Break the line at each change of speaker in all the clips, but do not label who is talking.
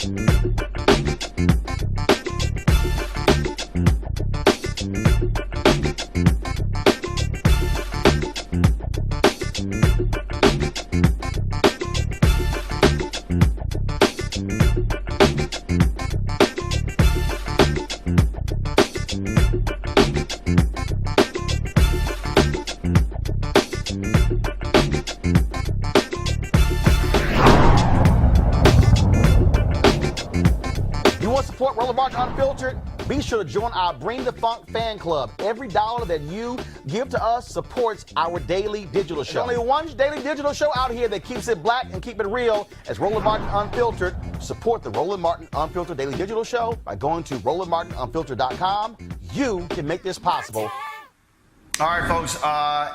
Support Roland Martin Unfiltered? Be sure to join our Bring the Funk fan club. Every dollar that you give to us supports our daily digital show. There's only one daily digital show out here that keeps it black and keep it real. As Roland Martin Unfiltered. Support the Roland Martin Unfiltered daily digital show by going to RolandMartinUnfiltered.com. You can make this possible. All right, folks,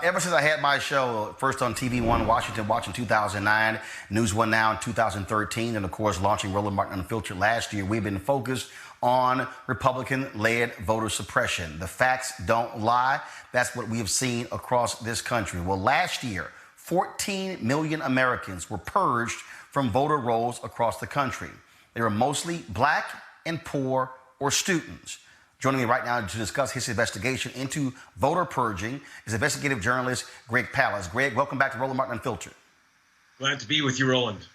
ever since I had my show, first on TV One Washington Watch in 2009, News One Now in 2013, and of course launching Roland Martin Unfiltered last year, we've been focused on Republican-led voter suppression. The facts don't lie. That's what we have seen across this country. Well, last year, 14 million Americans were purged from voter rolls across the country. They were mostly black and poor or students. Joining me right now to discuss his investigation into voter purging is investigative journalist Greg Pallas. Greg, welcome back to Roland Martin Unfiltered.
Glad to be with you, Roland.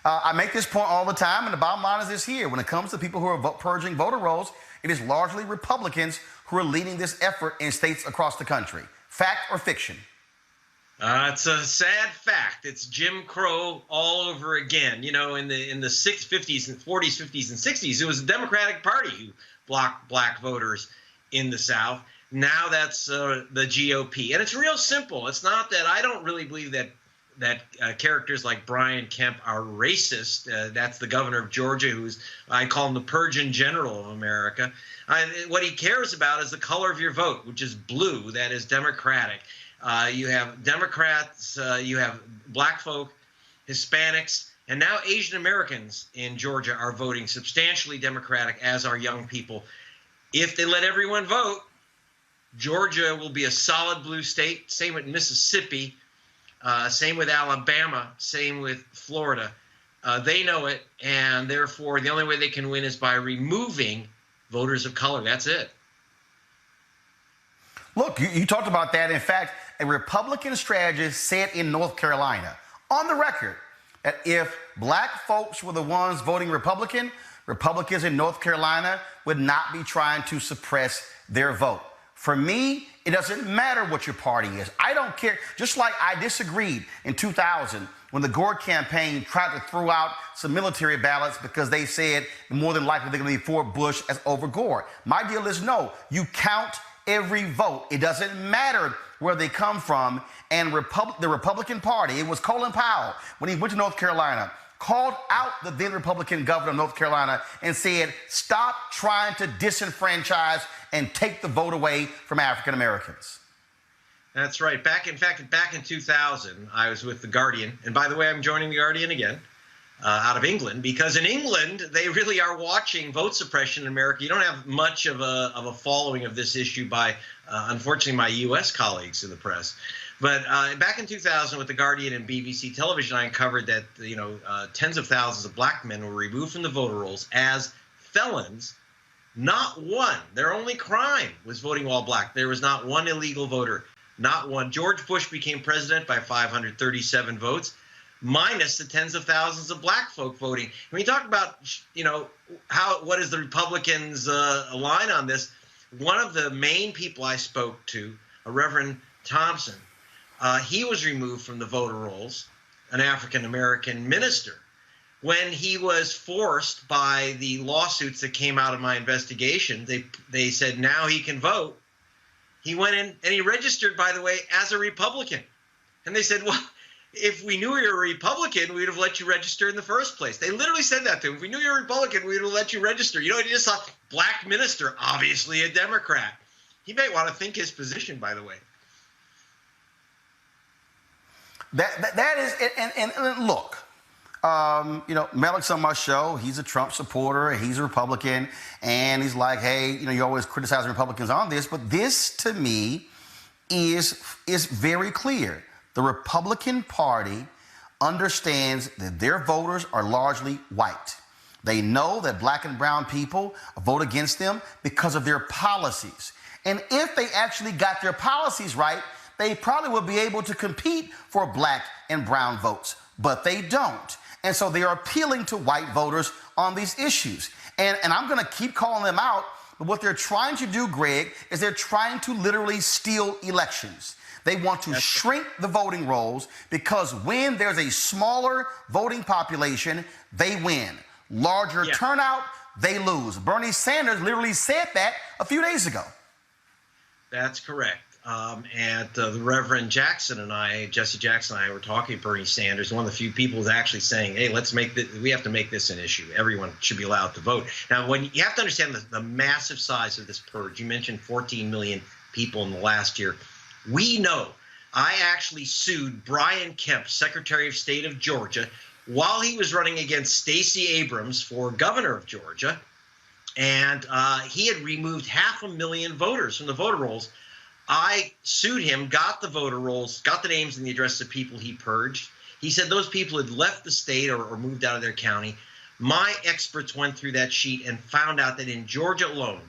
I make this point all the time, and the bottom line is this here. When it comes to people who are purging voter rolls, it is largely Republicans who are leading this effort in states across the country. Fact or fiction?
It's a sad fact. It's Jim Crow all over again. You know, in the 50s and 40s, 50s, and 60s, it was the Democratic Party who blocked black voters in the South. Now that's the GOP. And it's real simple. It's not that I don't really believe that characters like Brian Kemp are racist. That's the governor of Georgia, who's, I call him the Purgeon General of America. What he cares about is the color of your vote, which is blue. That is Democratic. You have Democrats, you have black folk, Hispanics, and now Asian Americans in Georgia are voting substantially Democratic, as are young people. If they let everyone vote, Georgia will be a solid blue state. Same with Mississippi, same with Alabama, same with Florida. They know it, and therefore the only way they can win is by removing voters of color. That's it.
Look, you talked about that. In fact, a Republican strategist said in North Carolina, on the record, that if black folks were the ones voting Republican, Republicans in North Carolina would not be trying to suppress their vote. For me, it doesn't matter what your party is. I don't care. Just like I disagreed in 2000 when the Gore campaign tried to throw out some military ballots because they said more than likely they're going to be for Bush as over Gore. My deal is no, you count every vote. It doesn't matter where they come from. And the Republican Party, it was Colin Powell, when he went to North Carolina, called out the then Republican governor of North Carolina and said, stop trying to disenfranchise and take the vote away from African Americans.
That's right. Back in 2000, I was with The Guardian. And by the way, I'm joining The Guardian again. Out of England, because in England they really are watching vote suppression in America. You don't have much of a following of this issue by, unfortunately, my U.S. colleagues in the press. But back in 2000 with The Guardian and BBC Television, I uncovered that tens of thousands of black men were removed from the voter rolls as felons. Not one. Their only crime was voting while black. There was not one illegal voter. Not one. George Bush became president by 537 votes. Minus the tens of thousands of black folk voting. When you talk about, what is the Republicans' line on this? One of the main people I spoke to, a Reverend Thompson, he was removed from the voter rolls, an African-American minister, when he was forced by the lawsuits that came out of my investigation. They said now he can vote. He went in and he registered, by the way, as a Republican. And they said, well, if we knew you were a Republican, we'd have let you register in the first place. They literally said that to him. If we knew you were a Republican, we'd have let you register. You know, he just saw black minister, obviously a Democrat. He may want to think his position, by the way.
That is, and look, Malik's on my show. He's a Trump supporter. He's a Republican. And he's like, hey, you always criticize Republicans on this. But this, to me, is very clear. The Republican Party understands that their voters are largely white. They know that black and brown people vote against them because of their policies. And if they actually got their policies right, they probably would be able to compete for black and brown votes, but they don't. And so they are appealing to white voters on these issues. And I'm going to keep calling them out, but what they're trying to do, Greg, is they're trying to literally steal elections. They want to shrink the voting rolls because when there's a smaller voting population, they win. Larger turnout, they lose. Bernie Sanders literally said that a few days ago.
That's correct. And the Reverend Jackson and I, Jesse Jackson and I, were talking to Bernie Sanders, one of the few people who's actually saying, hey, we have to make this an issue. Everyone should be allowed to vote. Now, when you have to understand the massive size of this purge, you mentioned 14 million people in the last year. We know I actually sued Brian Kemp, Secretary of State of Georgia, while he was running against Stacey Abrams for governor of Georgia. And he had removed 500,000 voters from the voter rolls. I sued him, got the voter rolls, got the names and the addresses of people he purged. He said those people had left the state or moved out of their county. My experts went through that sheet and found out that in Georgia alone,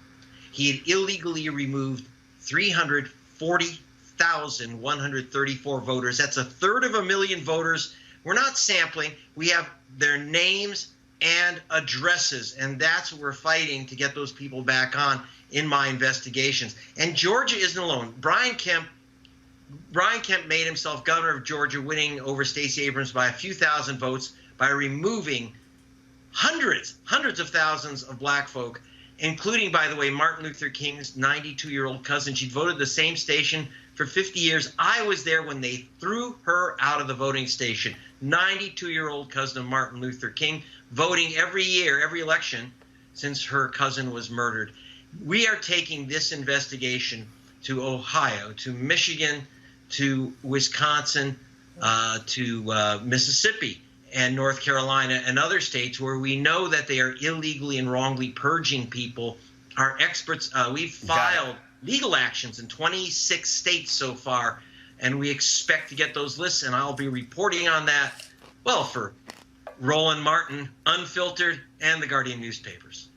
he had illegally removed 340,134 voters. That's 1/3 of a million voters. We're not sampling. We have their names and addresses, and that's what we're fighting to get those people back on in my investigations. And Georgia isn't alone. Brian Kemp made himself governor of Georgia, winning over Stacey Abrams by a few thousand votes by removing hundreds of thousands of black folk, including, by the way, Martin Luther King's 92-year-old cousin. She'd voted the same station for 50 years. I was there when they threw her out of the voting station. 92-year-old cousin of Martin Luther King, voting every year, every election, since her cousin was murdered. We are taking this investigation to Ohio, to Michigan, to Wisconsin, to Mississippi and North Carolina and other states where we know that they are illegally and wrongly purging people. Our experts, we've filed legal actions in 26 states so far, and we expect to get those lists, and I'll be reporting on that, well, for Roland Martin, Unfiltered, and the Guardian newspapers.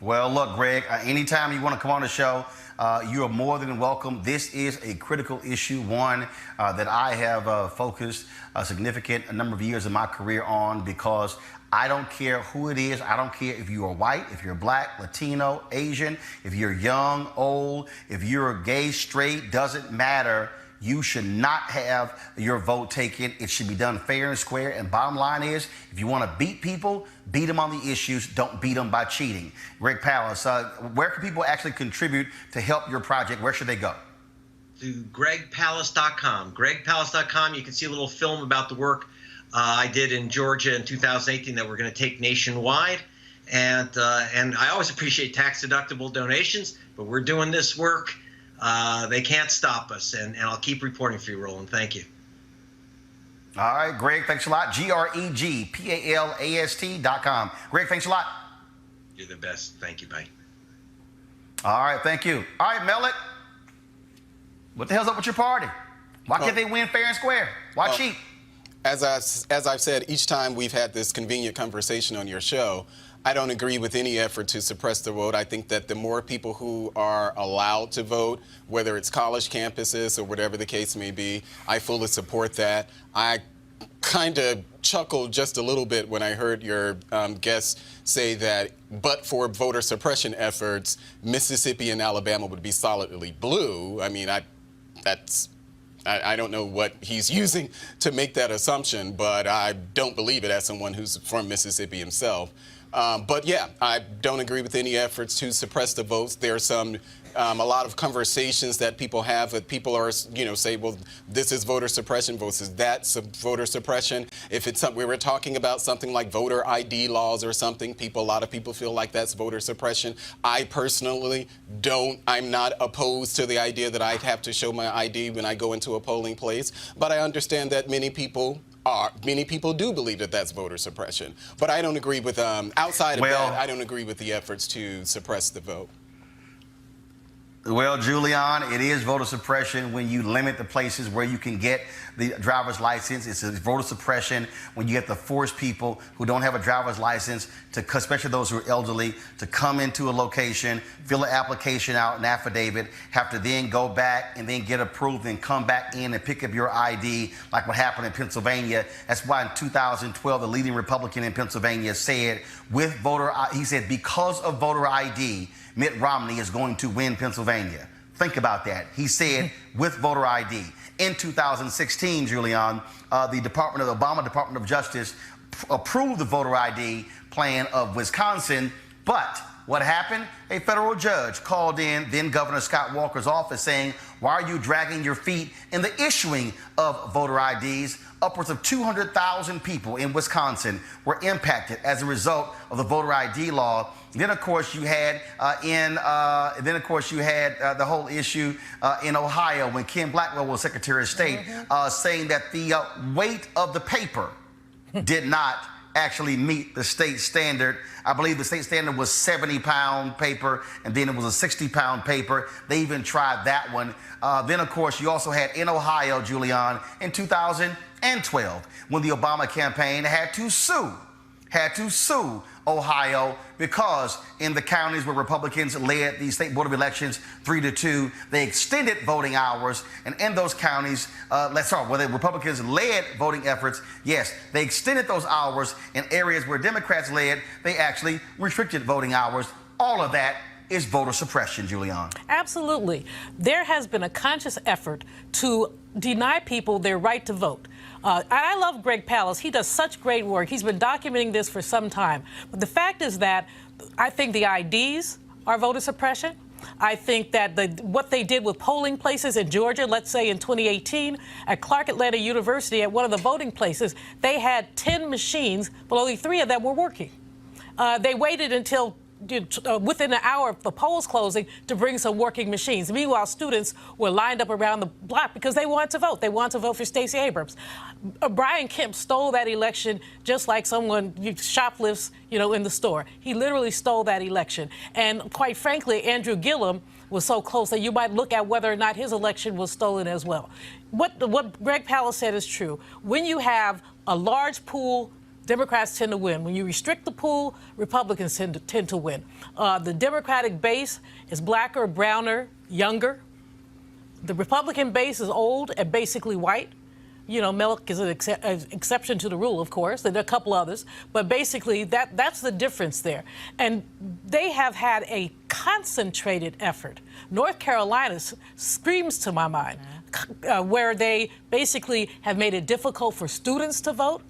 Well, look, Greg, anytime you want to come on the show, you are more than welcome. This is a critical issue, one that I have focused a significant number of years in my career on, because I don't care who it is. I don't care if you are white, if you're black, Latino, Asian, if you're young, old, if you're gay, straight, doesn't matter. You should not have your vote taken. It should be done fair and square. And bottom line is, if you want to beat people, beat them on the issues. Don't beat them by cheating. Greg Palast, where can people actually contribute to help your project? Where should they go?
To gregpalast.com. Gregpalast.com. You can see a little film about the work I did in Georgia in 2018 that we're going to take nationwide. And I always appreciate tax-deductible donations, but we're doing this work. They can't stop us, and I'll keep reporting for you, Roland. Thank you.
All right, Greg, thanks a lot. GregPalast.com. Greg, thanks a lot.
You're the best. Thank you. Bye.
All right, thank you. All right, Mellet, what the hell's up with your party? Why can't they win fair and square? Why cheat?
As I've said, each time we've had this convenient conversation on your show, I don't agree with any effort to suppress the vote. I think that the more people who are allowed to vote, whether it's college campuses or whatever the case may be, I fully support that. I kind of chuckled just a little bit when I heard your guest say that but for voter suppression efforts, Mississippi and Alabama would be solidly blue. I mean, I don't know what he's using to make that assumption, but I don't believe it as someone who's from Mississippi himself. But yeah, I don't agree with any efforts to suppress the votes. There's a lot of conversations that people have that people are, say, well, this is voter suppression versus that's voter suppression. If it's something, we were talking about something like voter ID laws or something, a lot of people feel like that's voter suppression. I personally I'm not opposed to the idea that I'd have to show my ID when I go into a polling place, but I understand that many people do believe that that's voter suppression. But I don't agree with, outside of that, I don't agree with the efforts to suppress the vote.
Well, Julian, it is voter suppression when you limit the places where you can get the driver's license. It's a voter suppression when you have to force people who don't have a driver's license, to, especially those who are elderly, to come into a location, fill an application out, an affidavit, have to then go back and then get approved and come back in and pick up your ID, like what happened in Pennsylvania. That's why in 2012, the leading Republican in Pennsylvania said, he said, because of voter ID, Mitt Romney is going to win Pennsylvania. Think about that. He said with voter ID. In 2016, Julian, the Obama Department of Justice approved the voter ID plan of Wisconsin, but what happened? A federal judge called in then Governor Scott Walker's office saying, why are you dragging your feet in the issuing of voter IDs? Upwards of 200,000 people in Wisconsin were impacted as a result of the voter ID law. Then, of course, you had the whole issue in Ohio when Ken Blackwell was Secretary of State, saying that the weight of the paper did not actually meet the state standard. I believe the state standard was 70-pound paper, and then it was a 60-pound paper. They even tried that one. Then, of course, you also had in Ohio, Julian, in 2012, when the Obama campaign had to sue Ohio because in the counties where Republicans led the state board of elections 3-2, they extended voting hours. And in those counties, where the Republicans led voting efforts, yes, they extended those hours. In areas where Democrats led, they actually restricted voting hours. All of that is voter suppression, Julian.
Absolutely. There has been a conscious effort to deny people their right to vote. I love Greg Palast. He does such great work. He's been documenting this for some time. But the fact is that I think the IDs are voter suppression. I think that what they did with polling places in Georgia, let's say in 2018, at Clark Atlanta University, at one of the voting places, they had 10 machines, but only 3 of them were working. They waited until within an hour of the polls closing to bring some working machines. Meanwhile, students were lined up around the block because they wanted to vote. They wanted to vote for Stacey Abrams. Brian Kemp stole that election just like someone shoplifts, in the store. He literally stole that election. And quite frankly, Andrew Gillum was so close that you might look at whether or not his election was stolen as well. What Greg Palast said is true. When you have a large pool, Democrats tend to win. When you restrict the pool, Republicans tend to win. The Democratic base is blacker, browner, younger. The Republican base is old and basically white. Milk is an exception to the rule, of course. There are a couple others. But basically, that's the difference there. And they have had a concentrated effort. North Carolina screams to my mind, where they basically have made it difficult for students to vote.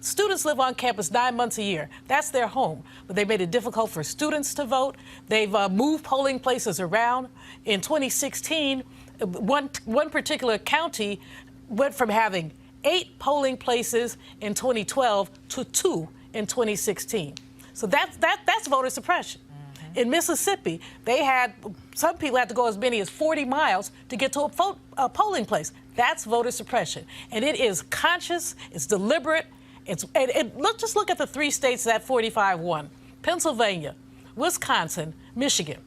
Students live on campus 9 months a year. That's their home. But they made it difficult for students to vote. They've moved polling places around. In 2016, one particular county went from having 8 polling places in 2012 to 2 in 2016. So that's voter suppression. In Mississippi, some people had to go as many as 40 miles to get to a polling place. That's voter suppression. And it is conscious, it's deliberate. Just look at the 3 states that 45 won: Pennsylvania, Wisconsin, Michigan.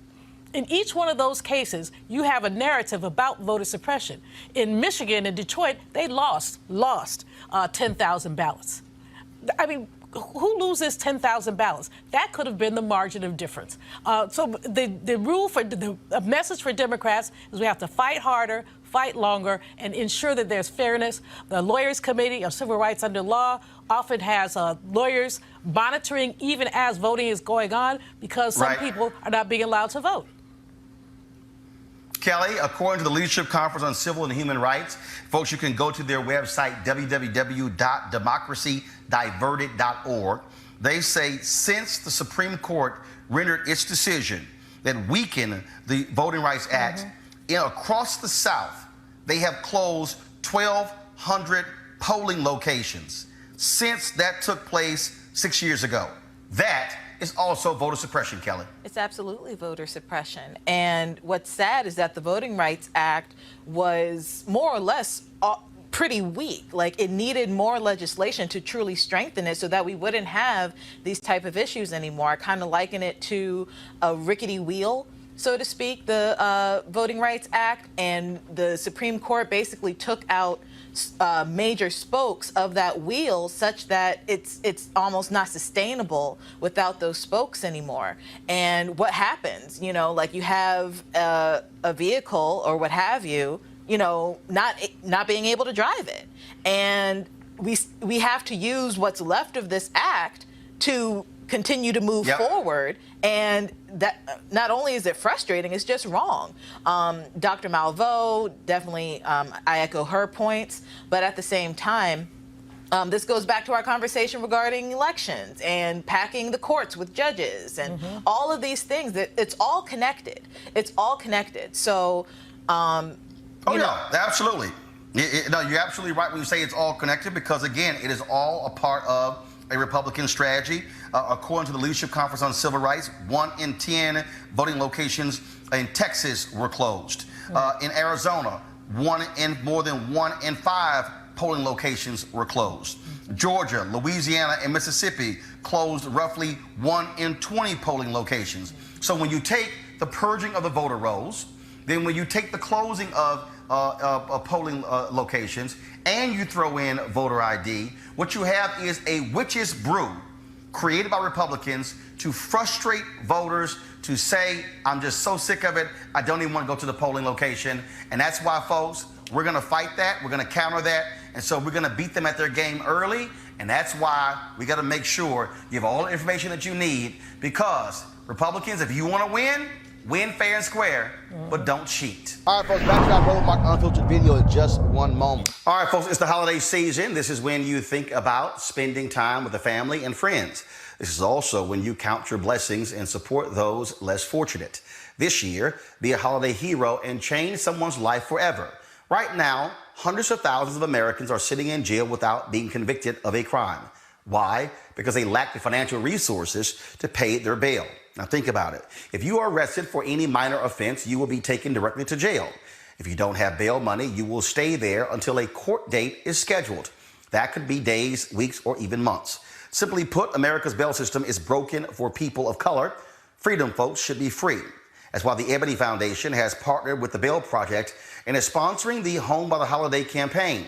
In each one of those cases, you have a narrative about voter suppression. In Michigan and Detroit, they lost 10,000 ballots. I mean, who loses 10,000 ballots? That could have been the margin of difference. So the message for Democrats is we have to fight harder, fight longer, and ensure that there's fairness. The Lawyers Committee of Civil Rights Under Law often has lawyers monitoring even as voting is going on because some people are not being allowed to vote.
Kelly, according to the Leadership Conference on Civil and Human Rights, folks, you can go to their website, www.democracydiverted.org. They say since the Supreme Court rendered its decision that weakened the Voting Rights Act, across the South, they have closed 1,200 polling locations since that took place 6 years ago. That is also voter suppression, Kelly.
It's absolutely voter suppression. And what's sad is that the Voting Rights Act was more or less pretty weak. Like, it needed more legislation to truly strengthen it so that we wouldn't have these type of issues anymore. I kind of liken it to a rickety wheel so to speak, the Voting Rights Act, and the Supreme Court basically took out major spokes of that wheel, such that it's almost not sustainable without those spokes anymore. And what happens? You know, like you have a vehicle or what have you, you know, not being able to drive it, and we have to use what's left of this act to continue to move forward. And that not only is it frustrating, it's just wrong. Dr. Malveaux, definitely, I echo her points, but at the same time, this goes back to our conversation regarding elections and packing the courts with judges and all of these things. That it's all connected. It's all connected. So,
absolutely. No, you're absolutely right when you say it's all connected, because again, it is all a part of a Republican strategy. According to the Leadership Conference on Civil Rights, 1 in 10 voting locations in Texas were closed. In Arizona, more than 1 in 5 polling locations were closed. Georgia, Louisiana, and Mississippi closed roughly 1 in 20 polling locations. So when you take the purging of the voter rolls, then when you take the closing of polling locations, and you throw in voter ID, what you have is a witch's brew created by Republicans to frustrate voters, to say, I'm just so sick of it, I don't even want to go to the polling location. And that's why, folks, we're going to fight that, we're going to counter that, and so we're going to beat them at their game early. And that's why we got to make sure you have all the information that you need, because Republicans, if you want to win fair and square, but don't cheat. All right, folks, back to that Roland Mark Unfiltered video in just one moment. All right, folks, it's the holiday season. This is when you think about spending time with the family and friends. This is also when you count your blessings and support those less fortunate. This year, be a holiday hero and change someone's life forever. Right now, hundreds of thousands of Americans are sitting in jail without being convicted of a crime. Why? Because they lack the financial resources to pay their bail. Now think about it. If you are arrested for any minor offense, you will be taken directly to jail. If you don't have bail money, you will stay there until a court date is scheduled. That could be days, weeks, or even months. Simply put, America's bail system is broken for people of color. Freedom, folks, should be free. That's why the Ebony Foundation has partnered with the Bail Project and is sponsoring the Home by the Holiday campaign.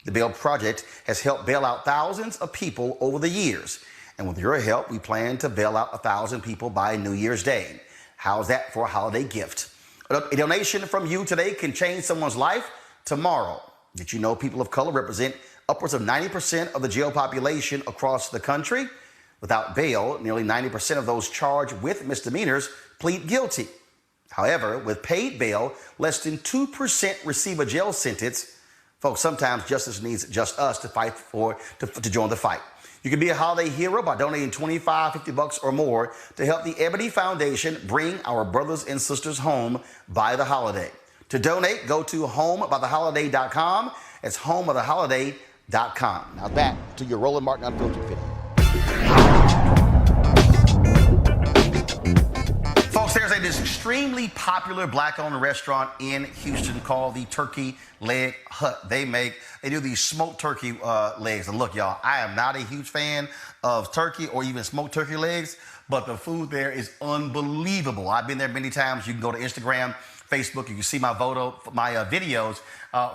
The Bail Project has helped bail out thousands of people over the years. And with your help, we plan to bail out 1,000 people by New Year's Day. How's that for a holiday gift? A donation from you today can change someone's life tomorrow. Did you know people of color represent upwards of 90% of the jail population across the country? Without bail, nearly 90% of those charged with misdemeanors plead guilty. However, with paid bail, less than 2% receive a jail sentence. Folks, sometimes justice needs just us to fight to join the fight. You can be a holiday hero by donating $25, $50 or more to help the Ebony Foundation bring our brothers and sisters home by the holiday. To donate, go to homebytheholiday.com. It's homebytheholiday.com. Now back to your Roland Martin Unfiltered video. Folks, there's this extremely popular black-owned restaurant in Houston called the Turkey Leg Hut. They do these smoked turkey legs. And look, y'all, I am not a huge fan of turkey or even smoked turkey legs, but the food there is unbelievable. I've been there many times. You can go to Instagram, Facebook. You can see my videos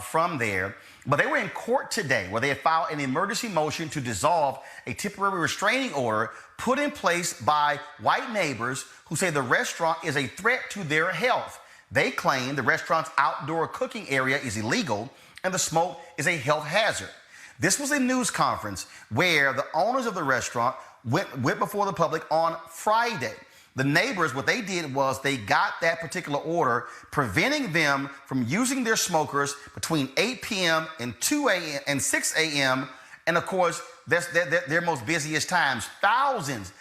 from there. But they were in court today where they had filed an emergency motion to dissolve a temporary restraining order put in place by white neighbors who say the restaurant is a threat to their health. They claim the restaurant's outdoor cooking area is illegal and the smoke is a health hazard. This was a news conference where the owners of the restaurant went before the public on Friday. The neighbors, what they did was they got that particular order preventing them from using their smokers between 8 p.m. and 2 a.m. and 6 a.m. And of course, that's their most busiest times. Thousands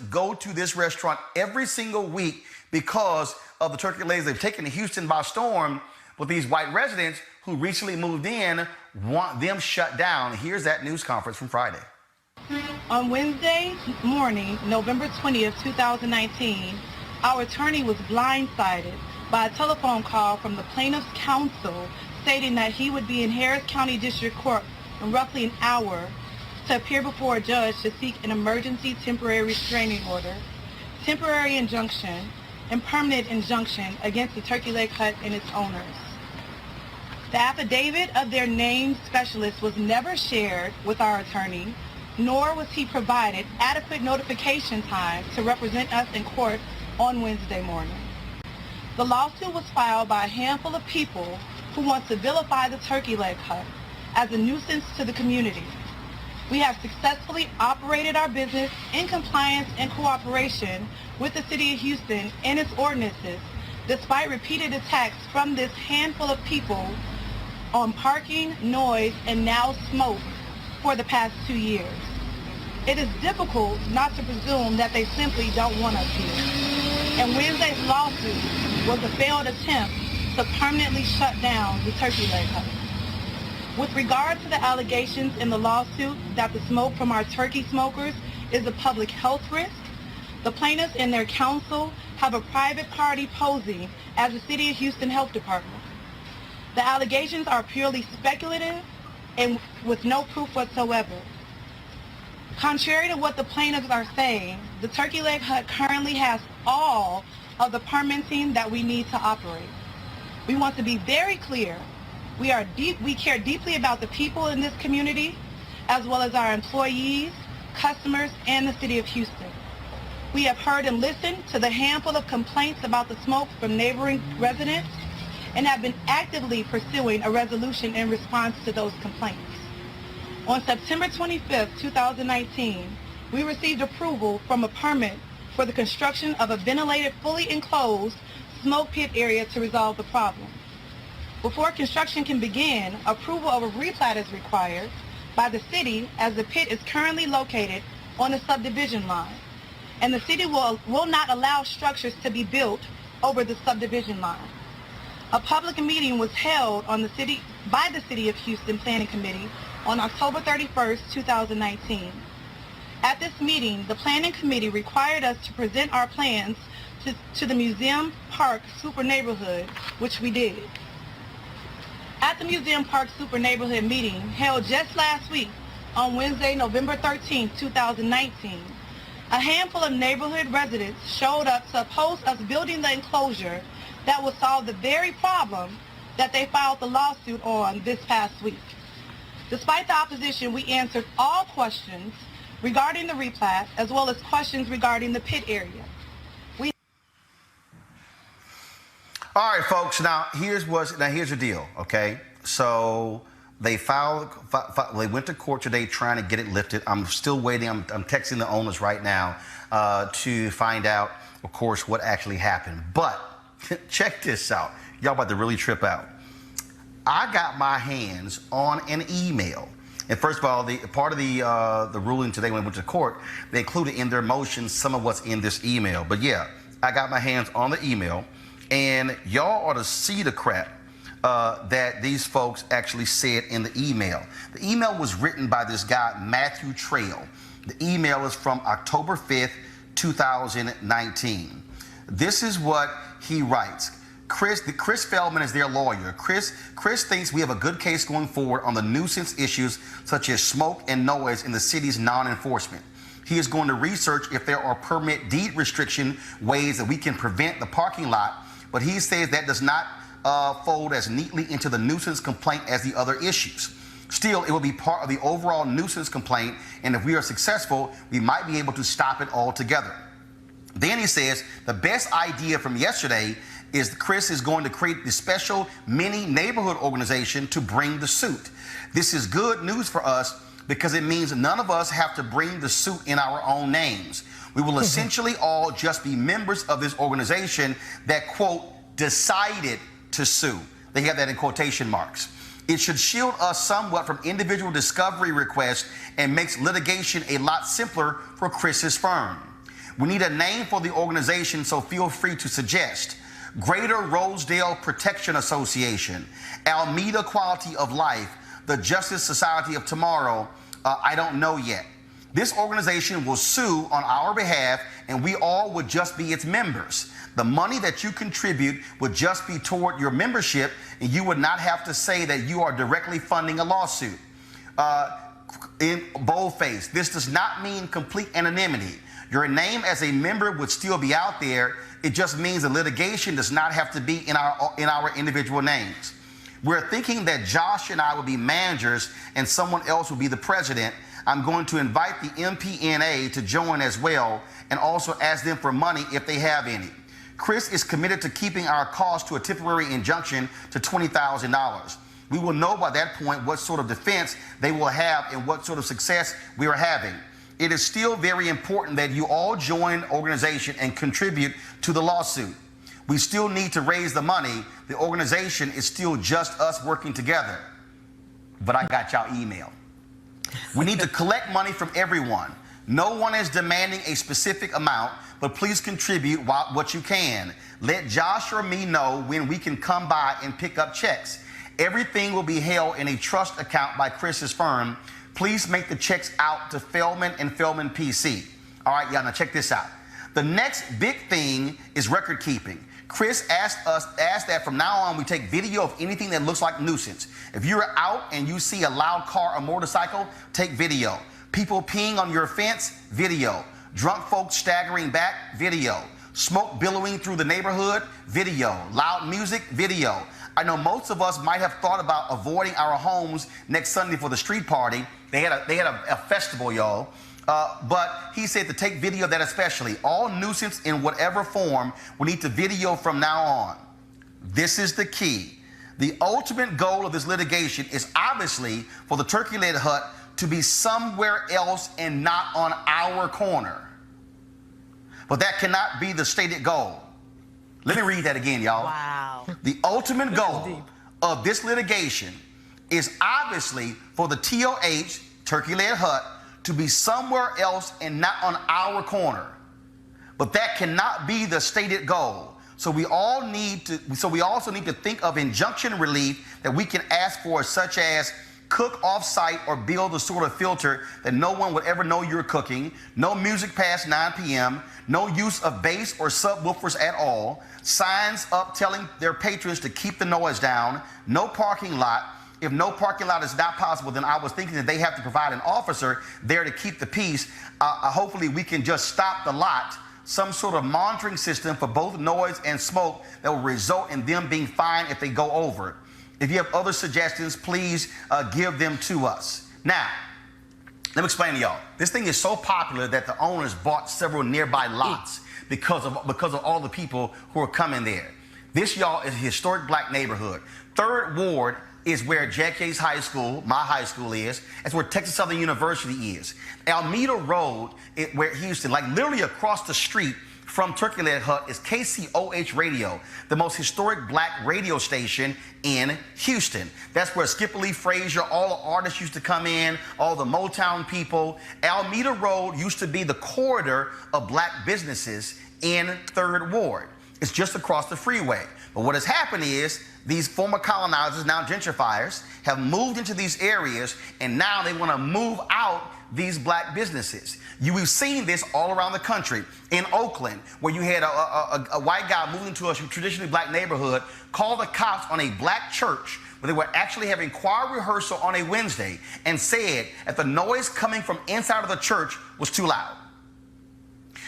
go to this restaurant every single week because of the turkey legs. They've taken Houston by storm, but these white residents who recently moved in want them shut down. Here's that news conference from Friday.
On Wednesday morning, November 20th, 2019, our attorney was blindsided by a telephone call from the plaintiff's counsel stating that he would be in Harris County District Court in roughly an hour to appear before a judge to seek an emergency temporary restraining order, temporary injunction, and permanent injunction against the turkey leg hut and its owners. The affidavit of their named specialist was never shared with our attorney, nor was he provided adequate notification time to represent us in court on Wednesday morning. The lawsuit was filed by a handful of people who want to vilify the turkey leg hut as a nuisance to the community. We have successfully operated our business in compliance and cooperation with the City of Houston and its ordinances, despite repeated attacks from this handful of people on parking, noise, and now smoke for the past 2 years. It is difficult not to presume that they simply don't want us here. And Wednesday's lawsuit was a failed attempt to permanently shut down the turkey leg hut. With regard to the allegations in the lawsuit that the smoke from our turkey smokers is a public health risk, the plaintiffs and their counsel have a private party posing as the City of Houston Health Department. The allegations are purely speculative and with no proof whatsoever. Contrary to what the plaintiffs are saying, the turkey leg hut currently has all of the permitting that we need to operate. We want to be very clear. We care deeply about the people in this community, as well as our employees, customers, and the City of Houston. We have heard and listened to the handful of complaints about the smoke from neighboring residents and have been actively pursuing a resolution in response to those complaints. On September 25, 2019, we received approval from a permit for the construction of a ventilated, fully enclosed smoke pit area to resolve the problem. Before construction can begin, approval of a replat is required by the city, as the pit is currently located on a subdivision line, and the city will not allow structures to be built over the subdivision line. A public meeting was held by the City of Houston Planning Committee on October 31st, 2019. At this meeting, the Planning Committee required us to present our plans to the Museum Park Super Neighborhood, which we did. At the Museum Park Super Neighborhood meeting held just last week on Wednesday, November 13, 2019, a handful of neighborhood residents showed up to oppose us building the enclosure that will solve the very problem that they filed the lawsuit on this past week. Despite the opposition, we answered all questions regarding the replat, as well as questions regarding the pit area.
All right, folks. Now here's the deal. Okay, so they they went to court today trying to get it lifted. I'm still waiting. I'm texting the owners right now to find out, of course, what actually happened. But check this out. Y'all about to really trip out. I got my hands on an email. And first of all, part of the ruling today when we went to court, they included in their motions some of what's in this email. But yeah, I got my hands on the email. And y'all ought to see the crap that these folks actually said in the email. The email was written by this guy, Matthew Trail. The email is from October 5th, 2019. This is what he writes. Chris Feldman is their lawyer. Chris thinks we have a good case going forward on the nuisance issues such as smoke and noise in the city's non-enforcement. He is going to research if there are permit deed restriction ways that we can prevent the parking lot, but he says that does not fold as neatly into the nuisance complaint as the other issues. Still, it will be part of the overall nuisance complaint, and if we are successful, we might be able to stop it altogether. Then he says the best idea from yesterday is Chris is going to create the special mini neighborhood organization to bring the suit. This is good news for us because it means none of us have to bring the suit in our own names. We will essentially all just be members of this organization that, quote, decided to sue. They have that in quotation marks. It should shield us somewhat from individual discovery requests and makes litigation a lot simpler for Chris's firm. We need a name for the organization, so feel free to suggest. Greater Rosedale Protection Association, Alameda Quality of Life, the Justice Society of Tomorrow, I don't know yet. This organization will sue on our behalf, and we all would just be its members. The money that you contribute would just be toward your membership, and you would not have to say that you are directly funding a lawsuit. in boldface, this does not mean complete anonymity. Your name as a member would still be out there. It just means the litigation does not have to be in our individual names. We're thinking that Josh and I will be managers and someone else will be the president. I'm going to invite the MPNA to join as well and also ask them for money if they have any. Chris is committed to keeping our cost to a temporary injunction to $20,000. We will know by that point what sort of defense they will have and what sort of success we are having. It is still very important that you all join the organization and contribute to the lawsuit. We still need to raise the money. The organization is still just us working together. But I got y'all email. We need to collect money from everyone. No one is demanding a specific amount, but please contribute what you can. Let Josh or me know when we can come by and pick up checks. Everything will be held in a trust account by Chris's firm. Please make the checks out to Feldman and Feldman PC. All right, y'all, now check this out. The next big thing is record keeping. Chris asked that from now on we take video of anything that looks like nuisance. If you're out and you see a loud car or motorcycle, take video. People peeing on your fence, video. Drunk folks staggering back, video. Smoke billowing through the neighborhood, video. Loud music, video. I know most of us might have thought about avoiding our homes next Sunday for the street party. They had a festival, y'all. But he said to take video of that especially. All nuisance in whatever form, we need to video from now on. This is the key. The ultimate goal of this litigation is obviously for the turkey-leg hut to be somewhere else and not on our corner. But that cannot be the stated goal. Let me read that again, y'all.
Wow.
The ultimate goal of this litigation is obviously for the TOH, Turkey-Leg Hut, to be somewhere else and not on our corner. But that cannot be the stated goal. So we also need to think of injunction relief that we can ask for, such as cook off-site or build a sort of filter that no one would ever know you're cooking, no music past 9 p.m., no use of bass or subwoofers at all, signs up telling their patrons to keep the noise down, no parking lot. If no parking lot is not possible, then I was thinking that they have to provide an officer there to keep the peace. Hopefully we can just stop the lot, some sort of monitoring system for both noise and smoke that will result in them being fined if they go over it. If you have other suggestions, please give them to us. Now, let me explain to y'all. This thing is so popular that the owners bought several nearby lots because of all the people who are coming there. This, y'all, is a historic black neighborhood. 3rd Ward is where JFK's high school, my high school is. That's where Texas Southern University is. Alameda Road, where Houston, like literally across the street from Turkey-Leg Hut, is KCOH Radio, the most historic black radio station in Houston. That's where Skipper Lee Frazier, all the artists used to come in, all the Motown people. Alameda Road used to be the corridor of black businesses in 3rd Ward. It's just across the freeway. But what has happened is these former colonizers, now gentrifiers, have moved into these areas, and now they want to move out these black businesses. We've seen this all around the country. In Oakland, where you had a white guy moving to a traditionally black neighborhood, call the cops on a black church where they were actually having choir rehearsal on a Wednesday, and said that the noise coming from inside of the church was too loud.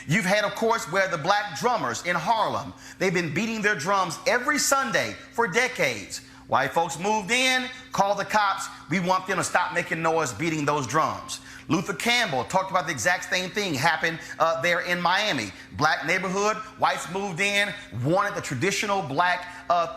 You've had, of course, where the black drummers in Harlem, they've been beating their drums every Sunday for decades. White folks moved in, called the cops. We want them to stop making noise beating those drums. Luther Campbell talked about the exact same thing happened there in Miami. Black neighborhood, whites moved in, wanted the traditional black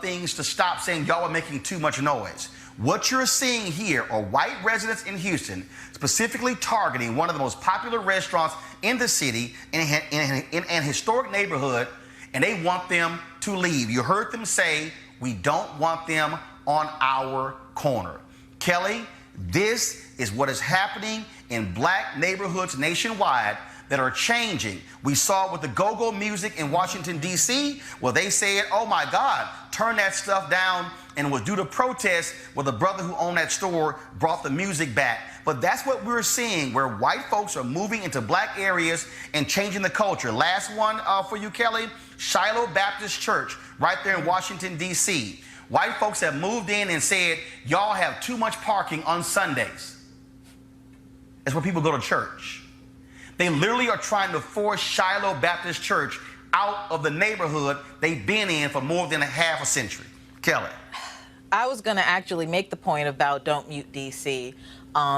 things to stop, saying y'all are making too much noise. What you're seeing here are white residents in Houston specifically targeting one of the most popular restaurants in the city in an historic neighborhood, and they want them to leave. You heard them say, we don't want them on our corner. Kelly, this is what is happening in black neighborhoods nationwide that are changing. We saw it with the go-go music in Washington, D.C., where they said, oh my God, turn that stuff down, and it was due to protest where the brother who owned that store brought the music back. But that's what we're seeing, where white folks are moving into black areas and changing the culture. Last one for you, Kelly, Shiloh Baptist Church, right there in Washington, D.C. White folks have moved in and said, y'all have too much parking on Sundays. is where people go to church. They literally are trying to force Shiloh Baptist Church out of the neighborhood they've been in for more than a half a century. Kelly.
I was going to actually make the point about don't mute DC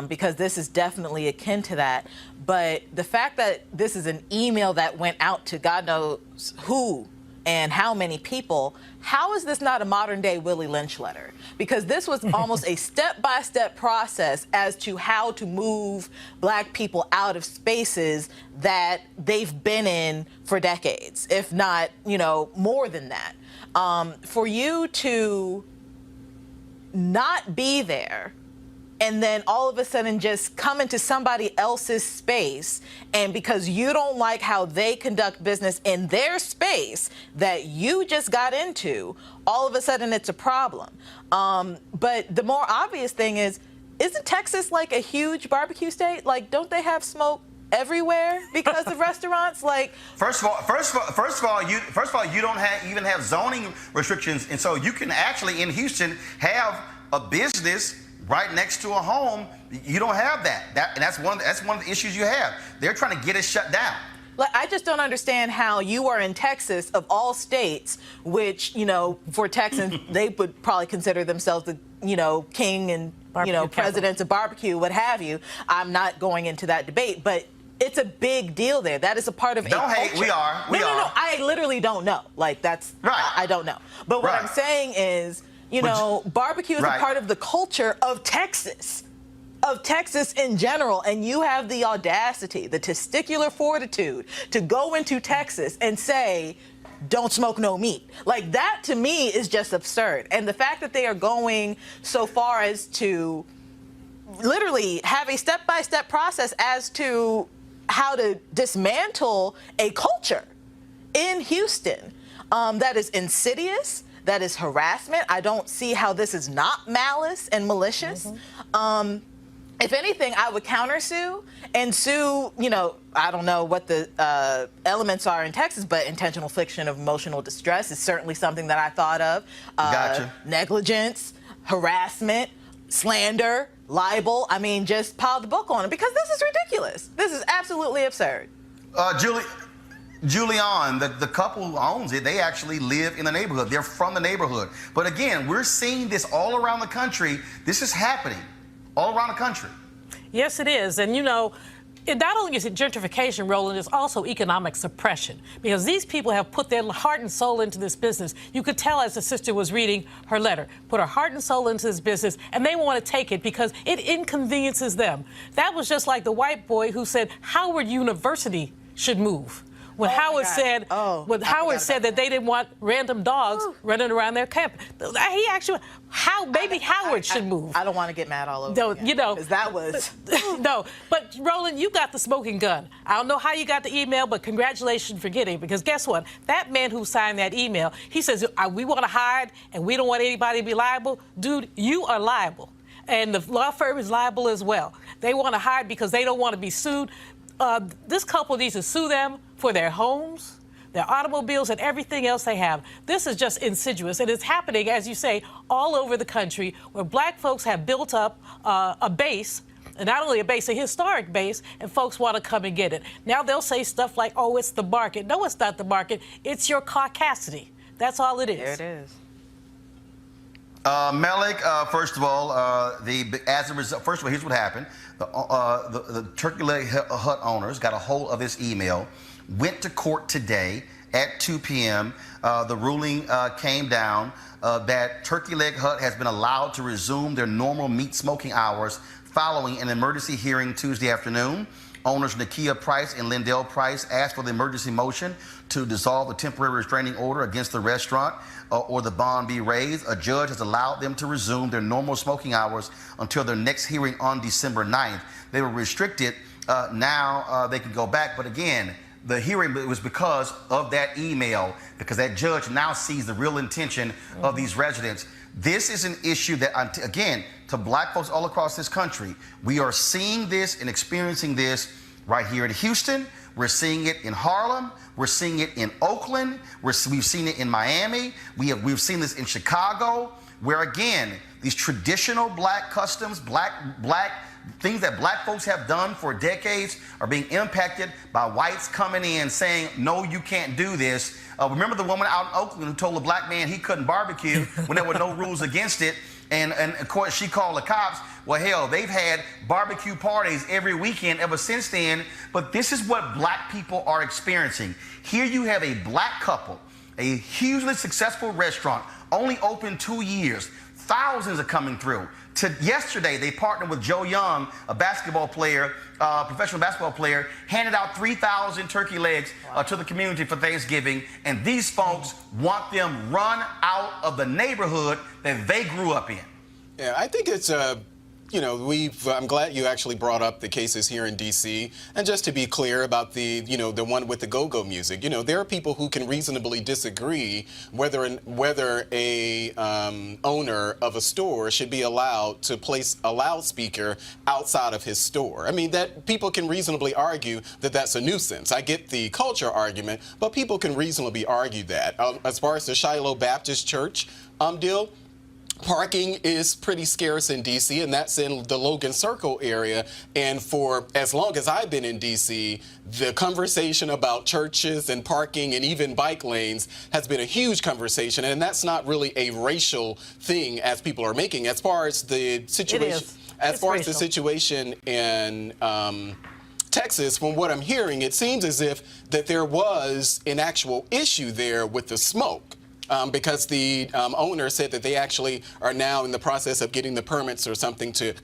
because this is definitely akin to that. But the fact that this is an email that went out to God knows who and how many people, how is this not a modern-day Willie Lynch letter? Because this was almost a step-by-step process as to how to move black people out of spaces that they've been in for decades, if not, more than that. For you to not be there and then all of a sudden just come into somebody else's space, and because you don't like how they conduct business in their space that you just got into, all of a sudden it's a problem. But the more obvious thing is, isn't Texas like a huge barbecue state? Like, don't they have smoke everywhere because of restaurants? Like,
first of all, you don't even have zoning restrictions, and so you can actually in Houston have a business right next to a home. You don't have that. And that's one of the issues you have. They're trying to get it shut down.
Like, I just don't understand how you are in Texas, of all states, which, for Texans, they would probably consider themselves the, king and, presidents of barbecue, what have you. I'm not going into that debate, but it's a big deal there. That is a part of a culture.
Don't hate. We are.
No. I literally don't know. Like, that's
right.
I don't know. But what I'm saying is, barbecue is a part of the culture of Texas. Of Texas in general, and you have the audacity, the testicular fortitude to go into Texas and say, don't smoke no meat. Like, that to me is just absurd. And the fact that they are going so far as to literally have a step-by-step process as to how to dismantle a culture in Houston that is insidious, that is harassment. I don't see how this is not malice and malicious. If anything, I would countersue and sue, I don't know what the elements are in Texas, but intentional infliction of emotional distress is certainly something that I thought of.
Gotcha.
Negligence, harassment, slander, libel. I mean, just pile the book on it because this is ridiculous. This is absolutely absurd.
Julian, the couple who owns it, they actually live in the neighborhood. They're from the neighborhood. But again, we're seeing this all around the country. This is happening all around the country.
Yes, it is. And, it not only is it gentrification, Roland, it's also economic suppression, because these people have put their heart and soul into this business. You could tell as the sister was reading her letter, put her heart and soul into this business, and they want to take it because it inconveniences them. That was just like the white boy who said Howard University should move. When Howard said, that they didn't want random dogs running around their campus, he actually, Howard should move.
I don't want to get mad all over again, because that was
no. But Roland, you got the smoking gun. I don't know how you got the email, but congratulations for getting it. Because guess what? That man who signed that email, he says we want to hide and we don't want anybody to be liable. Dude, you are liable, and the law firm is liable as well. They want to hide because they don't want to be sued. This couple needs to sue them for their homes, their automobiles, and everything else they have. This is just insidious, and it's happening, as you say, all over the country, where black folks have built up a base, and not only a base, a historic base, and folks want to come and get it. Now they'll say stuff like, oh, it's the market. No, it's not the market. It's your caucasity. That's all it is.
There it is.
Melik, first of all, first of all, here's what happened. The Turkey Leg Hut owners got a hold of this email, went to court today at 2 p.m. The ruling came down that Turkey Leg Hut has been allowed to resume their normal meat smoking hours following an emergency hearing Tuesday afternoon. Owners Nakia Price and Lindell Price asked for the emergency motion to dissolve the temporary restraining order against the restaurant or the bond be raised. A judge has allowed them to resume their normal smoking hours until their next hearing on December 9th. They were restricted. Now they can go back. But again, the hearing was because of that email, because that judge now sees the real intention of these residents. This is an issue that, again, to black folks all across this country, we are seeing this and experiencing this right here in Houston. We're seeing it in Harlem. We're seeing it in Oakland. We've seen it in Miami. We've seen this in Chicago, where again, these traditional black customs, black things that black folks have done for decades are being impacted by whites coming in saying, no, you can't do this. Remember the woman out in Oakland who told a black man he couldn't barbecue when there were no rules against it? And of course, she called the cops. Well, hell, they've had barbecue parties every weekend ever since then. But this is what black people are experiencing. Here you have a black couple, a hugely successful restaurant, only open 2 years. Thousands are coming through. Yesterday, they partnered with Joe Young, a basketball player, professional basketball player, handed out 3,000 turkey legs to the community for Thanksgiving. And these folks want them run out of the neighborhood that they grew up in.
Yeah, I think it's you know, I'm glad you actually brought up the cases here in D.C. And just to be clear about the one with the go-go music, there are people who can reasonably disagree whether a owner of a store should be allowed to place a loudspeaker outside of his store. I mean, that people can reasonably argue that that's a nuisance. I get the culture argument, but people can reasonably argue that. As far as the Shiloh Baptist Church deal, parking is pretty scarce in D.C., and that's in the Logan Circle area. And for as long as I've been in D.C., the conversation about churches and parking and even bike lanes has been a huge conversation. And that's not really a racial thing as people are making. As far as the situation, the situation in Texas, from what I'm hearing, it seems as if that there was an actual issue there with the smoke. Because the owner said that they actually are now in the process of getting the permits or something to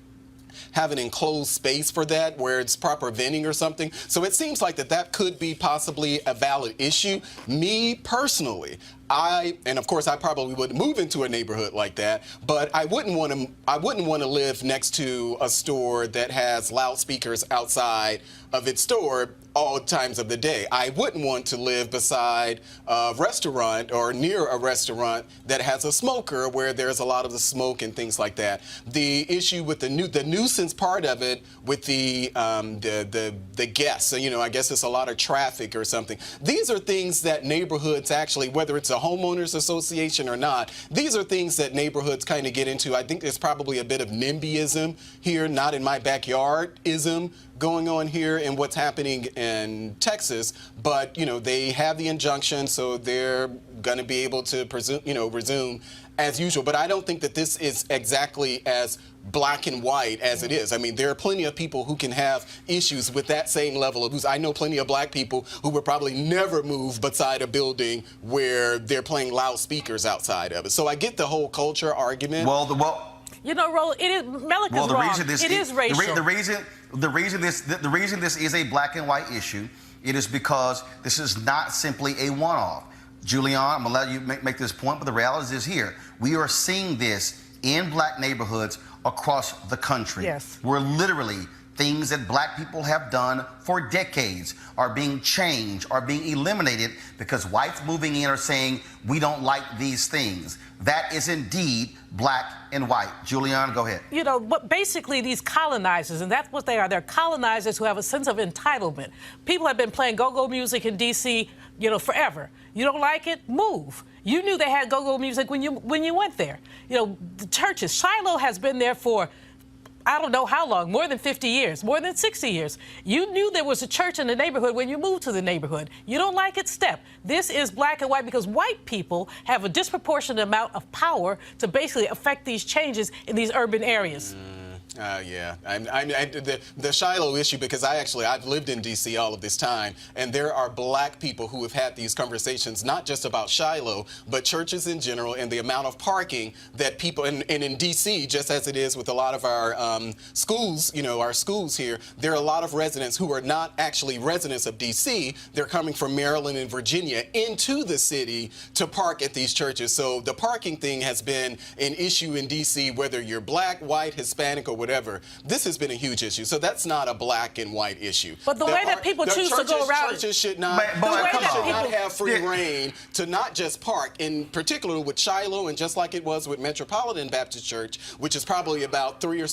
have an enclosed space for that where it's proper venting or something. So it seems like that could be possibly a valid issue. Me personally, and of course I probably wouldn't move into a neighborhood like that, but I wouldn't want to live next to a store that has loudspeakers outside of its store all times of the day. I wouldn't want to live beside a restaurant or near a restaurant that has a smoker where there's a lot of the smoke and things like that. The issue with the nuisance part of it with the guests, so, I guess it's a lot of traffic or something. These are things that neighborhoods actually, whether it's a homeowners association or not, these are things that neighborhoods kind of get into. I think there's probably a bit of NIMBYism here, not in my backyard-ism going on here and what's happening in Texas, but they have the injunction, so they're going to be able to resume as usual. But I don't think that this is exactly as black and white as it is. I mean, there are plenty of people who can have issues with that same level of abuse. I know plenty of black people who would probably never move beside a building where they're playing loudspeakers outside of it. So I get the whole culture argument.
Roland, it is wrong. It is racial.
The reason this is a black and white issue, it is because this is not simply a one-off. Julian, I'm gonna let you make this point, but the reality is here. We are seeing this in black neighborhoods across the country.
Yes.
We're literally things that black people have done for decades are being changed, are being eliminated because whites moving in are saying, we don't like these things. That is indeed black and white. Julian, go ahead.
But basically these colonizers, and that's what they are. They're colonizers who have a sense of entitlement. People have been playing go-go music in D.C., forever. You don't like it? Move. You knew they had go-go music when you went there. The churches. Shiloh has been there for I don't know how long, more than 50 years, more than 60 years. You knew there was a church in the neighborhood when you moved to the neighborhood. You don't like it? Step. This is black and white because white people have a disproportionate amount of power to basically affect these changes in these urban areas.
Yeah, the Shiloh issue, because I've lived in D.C. all of this time, and there are black people who have had these conversations, not just about Shiloh, but churches in general, and the amount of parking that people, and in D.C., just as it is with a lot of our schools, our schools here, there are a lot of residents who are not actually residents of D.C. They're coming from Maryland and Virginia into the city to park at these churches. So the parking thing has been an issue in D.C., whether you're black, white, Hispanic, or whatever. This has been a huge issue. So that's not a black and white issue.
But the way that people choose to go around
churches should not have free reign to not just park, in particular with Shiloh, and just like it was with Metropolitan Baptist Church, which is probably about 3 or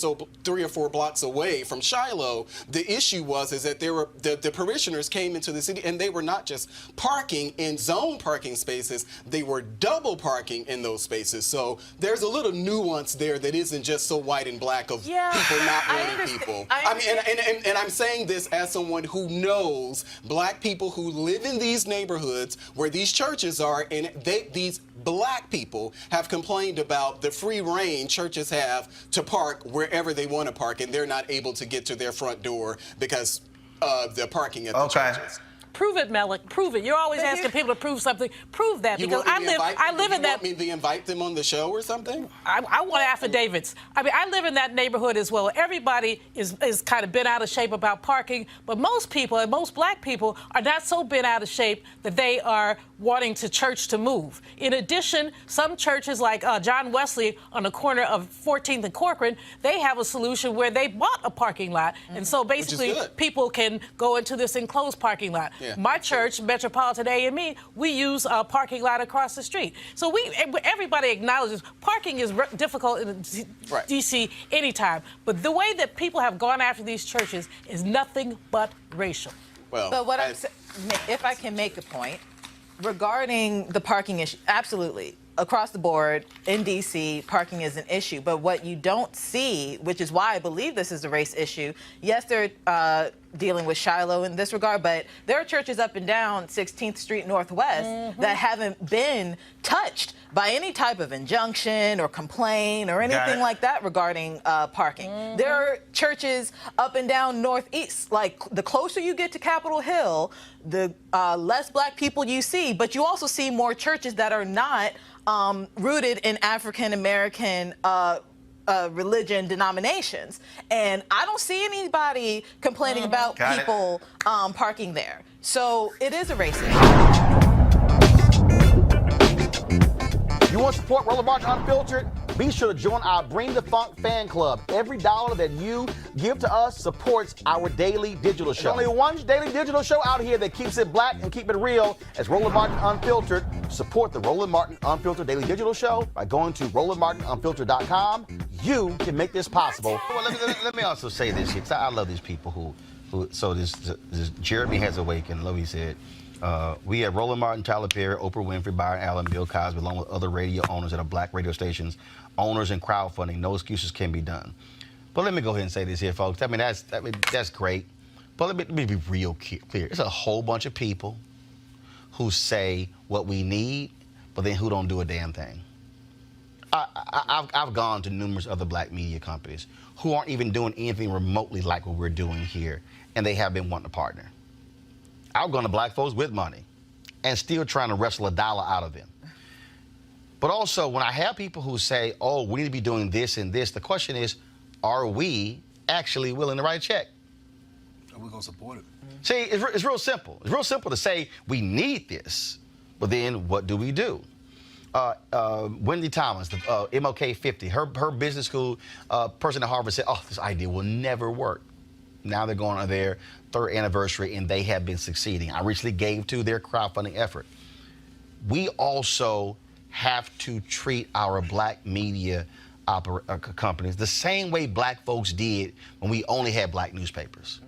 4 blocks away from Shiloh. The issue is that there were the parishioners came into the city and they were not just parking in zone parking spaces, they were double parking in those spaces. So there's a little nuance there that isn't just so white and black of people not
I
wanting
understand-
people.
I
mean, and I'm saying this as someone who knows black people who live in these neighborhoods where these churches are, and these black people have complained about the free reign churches have to park wherever they want to park, and they're not able to get to their front door because of the parking at the churches.
Prove it, Malik. Prove it. You're always asking people to prove something. Prove that, because I live in that.
You want me to invite them on the show or something?
I want affidavits. I mean, I live in that neighborhood as well. Everybody is kind of bent out of shape about parking, but most people, and most black people, are not so bent out of shape that they are wanting to church to move. In addition, some churches like John Wesley on the corner of 14th and Corcoran, they have a solution where they bought a parking lot, and so basically people can go into this enclosed parking lot.
Yeah.
My church, Metropolitan AME, we use a parking lot across the street. So everybody acknowledges parking is difficult in D.C. anytime. But the way that people have gone after these churches is nothing but racial.
Well, but what I'm saying, if I can make a point regarding the parking issue, absolutely. Across the board, in D.C., parking is an issue. But what you don't see, which is why I believe this is a race issue, yes, they're dealing with Shiloh in this regard, but there are churches up and down 16th Street Northwest that haven't been touched by any type of injunction or complaint or anything like that regarding parking. There are churches up and down Northeast. Like, the closer you get to Capitol Hill, the less black people you see, but you also see more churches that are not rooted in African-American religion denominations. And I don't see anybody complaining about people parking there. So it is a race issue.
You want to support Roland Martin Unfiltered? Be sure to join our Bring the Funk fan club. Every dollar that you give to us supports our daily digital show. There's only one daily digital show out here that keeps it black and keep it real. It's Roland Martin Unfiltered. Support the Roland Martin Unfiltered daily digital show by going to RolandMartinUnfiltered.com. You can make this possible.
Well, let me also say this here, 'cause I love these people who so this Jeremy Has Awakened. Love he said. We have Roland Martin, Tyler Perry, Oprah Winfrey, Byron Allen, Bill Cosby, along with other radio owners that are black radio stations, owners and crowdfunding. No excuses can be done. But let me go ahead and say this here, folks. I mean, that's great. But let me be real clear. It's a whole bunch of people who say what we need, but then who don't do a damn thing. I've gone to numerous other black media companies who aren't even doing anything remotely like what we're doing here, and they have been wanting to partner. I've gone to black folks with money and still trying to wrestle a dollar out of them. But also, when I have people who say, oh, we need to be doing this and this, the question is, are we actually willing to write a check?
Are we going to support it?
See, it's real simple. It's real simple to say we need this, but then what do we do? Wendy Thomas, the MLK 50, her business school person at Harvard said, oh, this idea will never work. Now they're going on their third anniversary, and they have been succeeding. I recently gave to their crowdfunding effort. We also have to treat our black media companies the same way black folks did when we only had black newspapers.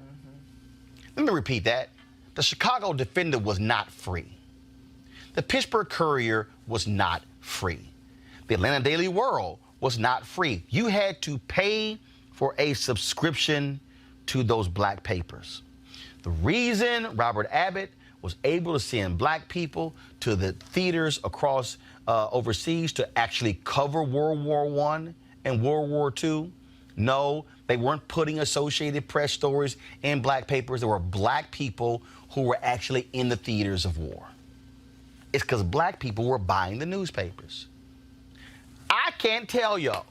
Let me repeat that. The Chicago Defender was not free. The Pittsburgh Courier was not free. The Atlanta Daily World was not free. You had to pay for a subscription to those black papers. The reason Robert Abbott was able to send black people to the theaters across overseas to actually cover World War I and World War II, no, they weren't putting Associated Press stories in black papers. There were black people who were actually in the theaters of war. It's because black people were buying the newspapers. I can't tell y'all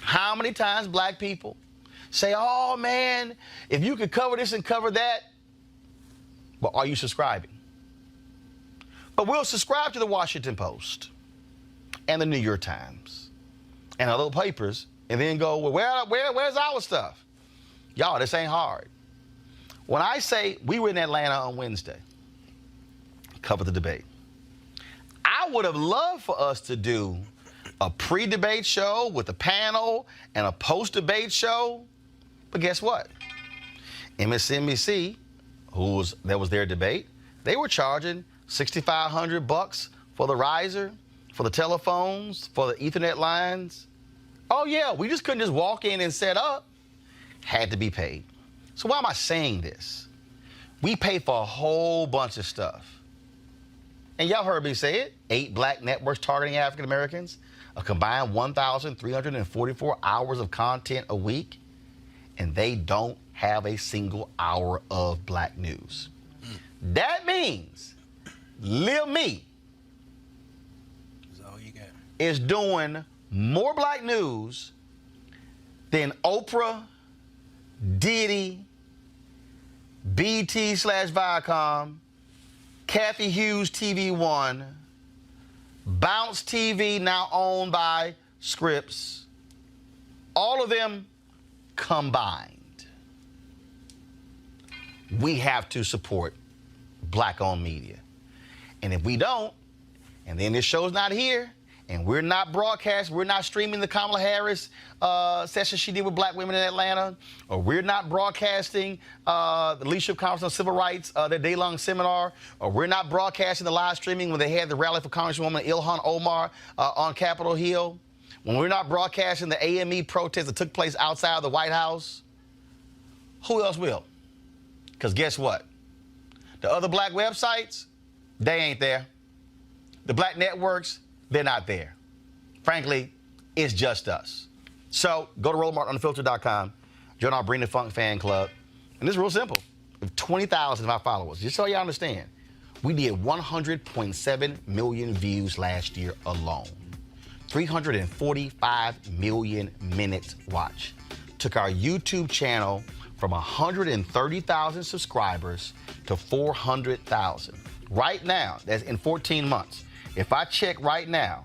how many times black people say, oh, man, if you could cover this and cover that, but are you subscribing? But we'll subscribe to the Washington Post and the New York Times and other papers and then go, well, where's our stuff? Y'all, this ain't hard. When I say we were in Atlanta on Wednesday, cover the debate, I would have loved for us to do a pre-debate show with a panel and a post-debate show. But guess what? MSNBC, that was their debate, they were charging $6,500 for the riser, for the telephones, for the Ethernet lines.
Oh, yeah, we just couldn't just walk in and set up. Had to be paid. So why am I saying this? We pay for a whole bunch of stuff. And y'all heard me say it, 8 black networks targeting African Americans, a combined 1,344 hours of content a week, and they don't have a single hour of black news. That means Lil Me is doing more black news than Oprah, Diddy, BT/Viacom, Kathy Hughes TV1, Bounce TV, now owned by Scripps, all of them combined. We have to support black-owned media. And if we don't, and then this show's not here, and we're not broadcast, we're not streaming the Kamala Harris session she did with black women in Atlanta, or we're not broadcasting the Leadership Conference on Civil Rights, their day-long seminar, or we're not broadcasting the live streaming when they had the rally for Congresswoman Ilhan Omar on Capitol Hill, when we're not broadcasting the AME protest that took place outside of the White House, who else will? Because guess what? The other black websites, they ain't there. The black networks, they're not there. Frankly, it's just us. So go to RolandMartinUnfiltered.com, join our Bring the Funk fan club. And this is real simple. We have 20,000 of our followers. Just so you understand, we did 100.7 million views last year alone. 345 million minutes watched. Took our YouTube channel from 130,000 subscribers to 400,000. Right now, that's in 14 months. If I check right now,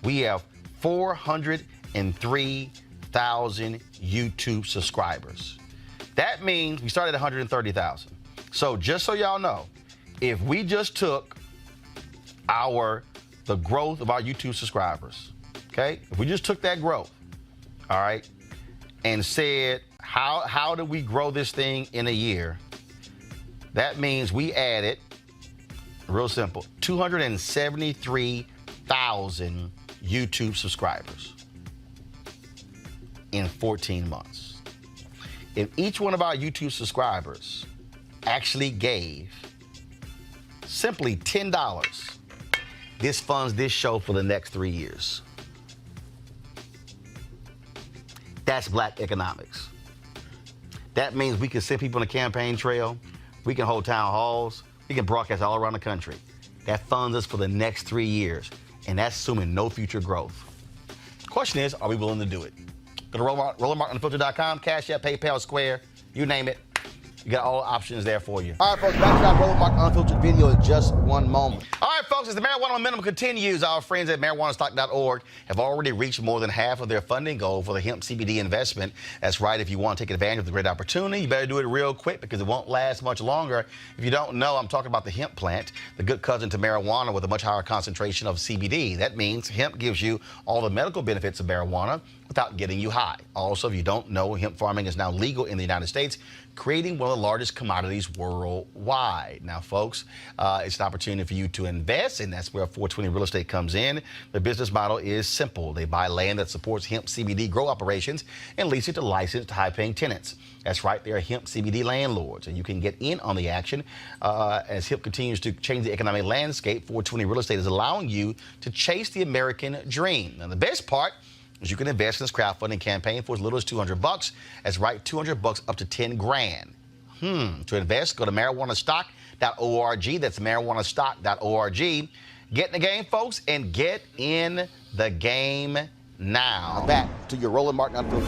we have 403,000 YouTube subscribers. That means we started at 130,000. So just so y'all know, if we just took the growth of our YouTube subscribers, okay? If we just took that growth, all right, and said, how do we grow this thing in a year? That means we added, real simple, 273,000 YouTube subscribers in 14 months. If each one of our YouTube subscribers actually gave simply $10, this funds this show for the next 3 years. That's black economics. That means we can send people on the campaign trail, we can hold town halls, we can broadcast all around the country. That funds us for the next 3 years, and that's assuming no future growth. Question is, are we willing to do it? Go to RolandMartinUnfiltered.com, Cash App, PayPal, Square, you name it. You got all the options there for you. All right, folks, back to our Roland Martin Unfiltered video in just one moment. All right, folks, as the marijuana momentum continues, our friends at marijuanastock.org have already reached more than half of their funding goal for the hemp CBD investment. That's right. If you want to take advantage of the great opportunity, you better do it real quick because it won't last much longer. If you don't know, I'm talking about the hemp plant, the good cousin to marijuana with a much higher concentration of CBD. That means hemp gives you all the medical benefits of marijuana without getting you high. Also, if you don't know, hemp farming is now legal in the United States, creating one of the largest commodities worldwide. Now, folks, it's an opportunity for you to invest, and that's where 420 Real Estate comes in. The business model is simple. They buy land that supports hemp CBD grow operations and lease it to licensed high-paying tenants. That's right, they're hemp CBD landlords, and you can get in on the action. As hemp continues to change the economic landscape, 420 Real Estate is allowing you to chase the American dream. Now, the best part is you can invest in this crowdfunding campaign for as little as $200. That's right, $200 up to 10 grand. To invest, go to marijuanastock.org. That's marijuanastock.org. Get in the game, folks, and get in the game now. Back to your Roland Martin Unfiltered.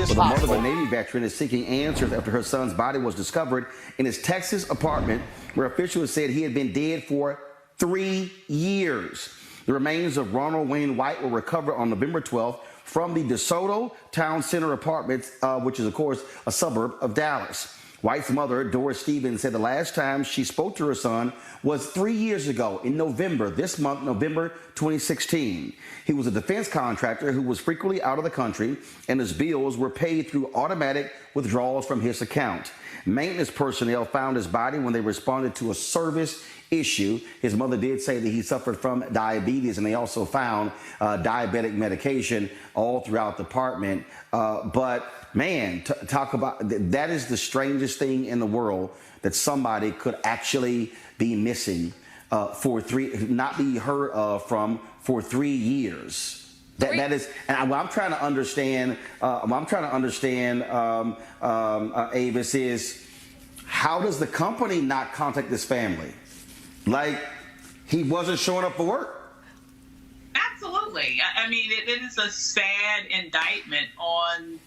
The mother of a Navy veteran is seeking answers after her son's body was discovered in his Texas apartment, where officials said he had been dead for 3 years. The remains of Ronald Wayne White were recovered on November 12th from the DeSoto Town Center Apartments, which is, of course, a suburb of Dallas. White's mother, Doris Stevens, said the last time she spoke to her son was 3 years ago in November, this month, November 2016. He was a defense contractor who was frequently out of the country, and his bills were paid through automatic withdrawals from his account. Maintenance personnel found his body when they responded to a service issue. His mother did say that he suffered from diabetes, and they also found diabetic medication all throughout the apartment. But man, talk about that is the strangest thing in the world, that somebody could actually be missing not be heard of from for 3 years. That is, and what I'm trying to understand. Avis, is how does the company not contact this family? Like, he wasn't showing up for work.
Absolutely. I mean, it is a sad indictment on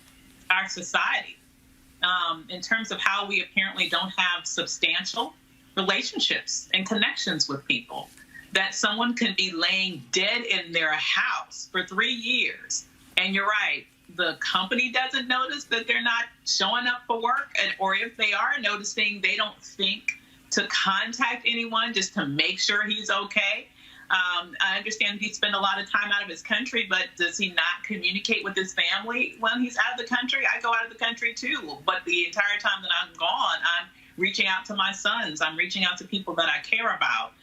our society in terms of how we apparently don't have substantial relationships and connections with people. That someone can be laying dead in their house for 3 years. And you're right, the company doesn't notice that they're not showing up for work, or if they are noticing, they don't think to contact anyone just to make sure he's okay. I understand he spent a lot of time out of his country, but does he not communicate with his family when he's out of the country? I go out of the country too, but the entire time that I'm gone, I'm reaching out to my sons. I'm reaching out to people that I care about.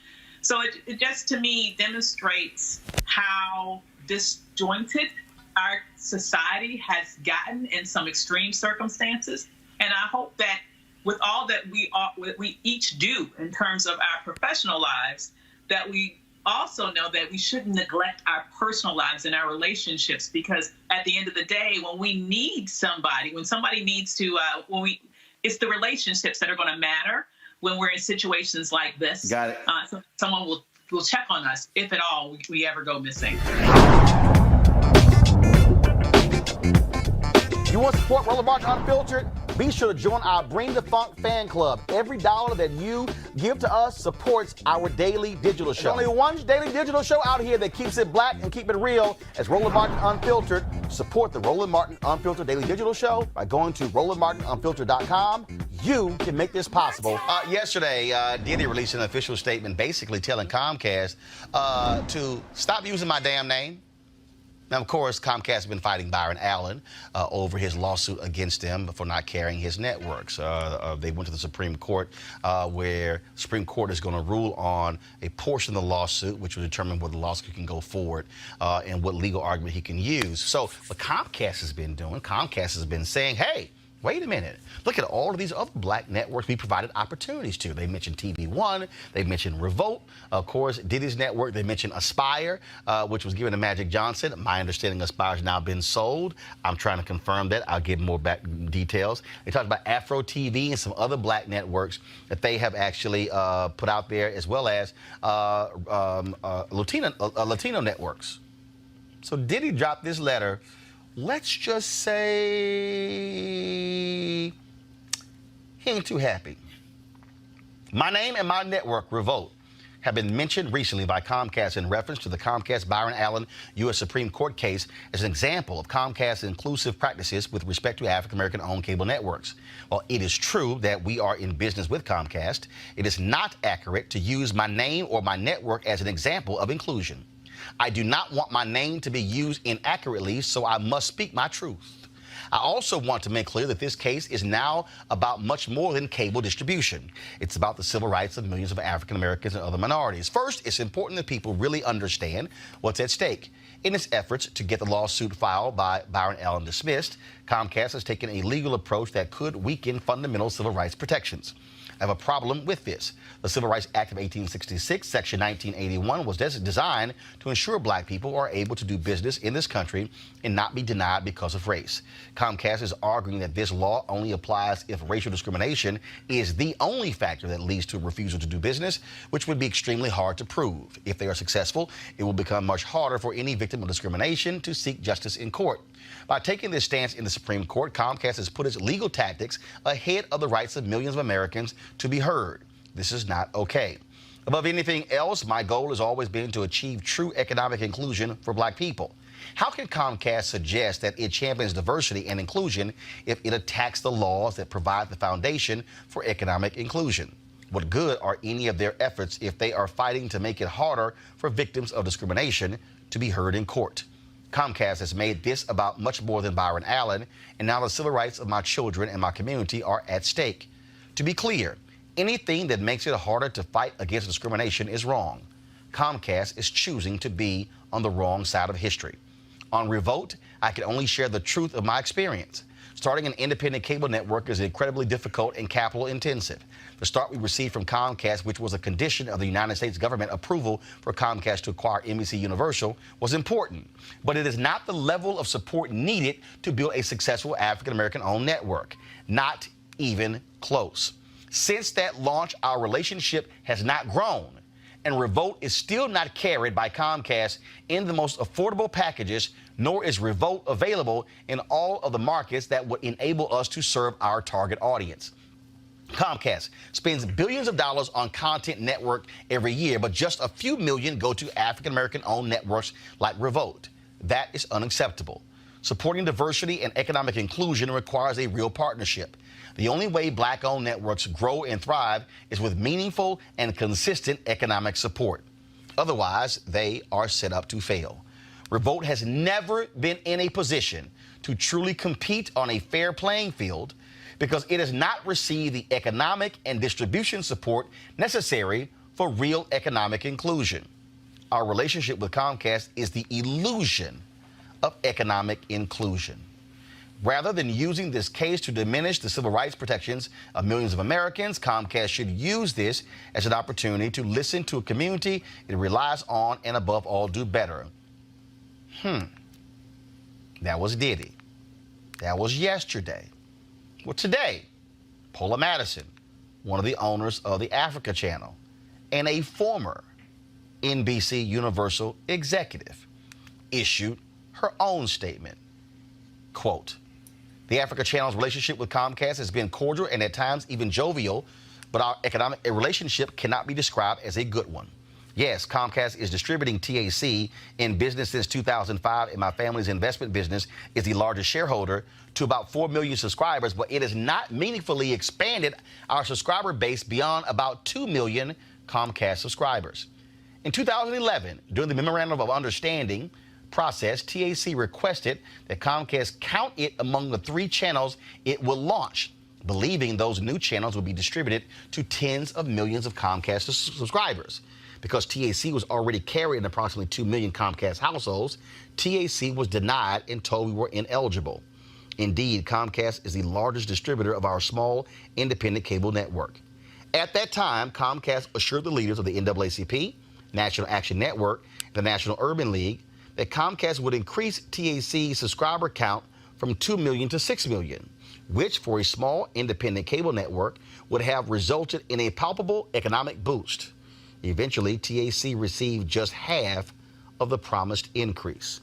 So it just, to me, demonstrates how disjointed our society has gotten in some extreme circumstances. And I hope that with all that we each do in terms of our professional lives, that we also know that we shouldn't neglect our personal lives and our relationships, because at the end of the day, when we need somebody, when somebody needs to, it's the relationships that are going to matter when we're in situations like this.
Got it.
So someone will check on us if at all we ever go missing.
You want to support Roland Martin Unfiltered? Be sure to join our Bring the Funk fan club. Every dollar that you give to us supports our daily digital show. There's only one daily digital show out here that keeps it black and keep it real. As Roland Martin Unfiltered. Support the Roland Martin Unfiltered daily digital show by going to RolandMartinUnfiltered.com. You can make this possible.
Yesterday, Diddy released an official statement basically telling Comcast to stop using my damn name. Now, of course, Comcast has been fighting Byron Allen over his lawsuit against him for not carrying his networks. They went to the Supreme Court, where the Supreme Court is going to rule on a portion of the lawsuit, which will determine whether the lawsuit can go forward and what legal argument he can use. So what Comcast has been doing, Comcast has been saying, hey, wait a minute. Look at all of these other black networks we provided opportunities to. They mentioned TV One. They mentioned Revolt. Of course, Diddy's network. They mentioned Aspire, which was given to Magic Johnson. My understanding, Aspire's now been sold. I'm trying to confirm that. I'll give more back details. They talked about Afro TV and some other black networks that they have actually put out there, as well as Latino networks. So Diddy dropped this letter. Let's just say he ain't too happy. My name and my network, Revolt, have been mentioned recently by Comcast in reference to the Comcast Byron Allen U.S. Supreme Court case as an example of Comcast's inclusive practices with respect to African-American owned cable networks. While it is true that we are in business with Comcast, it is not accurate to use my name or my network as an example of inclusion. I do not want my name to be used inaccurately, so I must speak my truth. I also want to make clear that this case is now about much more than cable distribution. It's about the civil rights of millions of African Americans and other minorities. First, it's important that people really understand what's at stake. In its efforts to get the lawsuit filed by Byron Allen dismissed, Comcast has taken a legal approach that could weaken fundamental civil rights protections. I have a problem with this. The Civil Rights Act of 1866, Section 1981, was designed to ensure black people are able to do business in this country and not be denied because of race. Comcast is arguing that this law only applies if racial discrimination is the only factor that leads to a refusal to do business, which would be extremely hard to prove. If they are successful, it will become much harder for any victim of discrimination to seek justice in court. By taking this stance in the Supreme Court, Comcast has put its legal tactics ahead of the rights of millions of Americans to be heard. This is not okay. Above anything else, my goal has always been to achieve true economic inclusion for black people. How can Comcast suggest that it champions diversity and inclusion if it attacks the laws that provide the foundation for economic inclusion? What good are any of their efforts if they are fighting to make it harder for victims of discrimination to be heard in court? Comcast has made this about much more than Byron Allen, and now the civil rights of my children and my community are at stake. To be clear, anything that makes it harder to fight against discrimination is wrong. Comcast is choosing to be on the wrong side of history. On Revolt, I can only share the truth of my experience. Starting an independent cable network is incredibly difficult and capital intensive. The start we received from Comcast, which was a condition of the United States government approval for Comcast to acquire NBC Universal, was important. But it is not the level of support needed to build a successful African-American owned network. Not even close. Since that launch, our relationship has not grown, and Revolt is still not carried by Comcast in the most affordable packages, nor is Revolt available in all of the markets that would enable us to serve our target audience. Comcast spends billions of dollars on content network every year, but just a few million go to African-American owned networks like Revolt. That is unacceptable. Supporting diversity and economic inclusion requires a real partnership. The only way Black-owned networks grow and thrive is with meaningful and consistent economic support. Otherwise, they are set up to fail. Revolt has never been in a position to truly compete on a fair playing field because it has not received the economic and distribution support necessary for real economic inclusion. Our relationship with Comcast is the illusion of economic inclusion. Rather than using this case to diminish the civil rights protections of millions of Americans, Comcast should use this as an opportunity to listen to a community it relies on and above all do better. That was Diddy. That was yesterday. Well, today, Paula Madison, one of the owners of the Africa Channel and a former NBC Universal executive, issued her own statement. Quote, "The Africa Channel's relationship with Comcast has been cordial and at times even jovial, but our economic relationship cannot be described as a good one. Yes, Comcast is distributing TAC in business since 2005, and my family's investment business is the largest shareholder to about 4 million subscribers, but it has not meaningfully expanded our subscriber base beyond about 2 million Comcast subscribers. In 2011, during the Memorandum of Understanding process, TAC requested that Comcast count it among the 3 channels it will launch, believing those new channels would be distributed to tens of millions of Comcast subscribers. Because TAC was already carrying approximately 2 million Comcast households, TAC was denied and told we were ineligible. Indeed, Comcast is the largest distributor of our small, independent cable network. At that time, Comcast assured the leaders of the NAACP, National Action Network, and the National Urban League that Comcast would increase TAC's subscriber count from 2 million to 6 million, which for a small, independent cable network would have resulted in a palpable economic boost. Eventually, TAC received just half of the promised increase.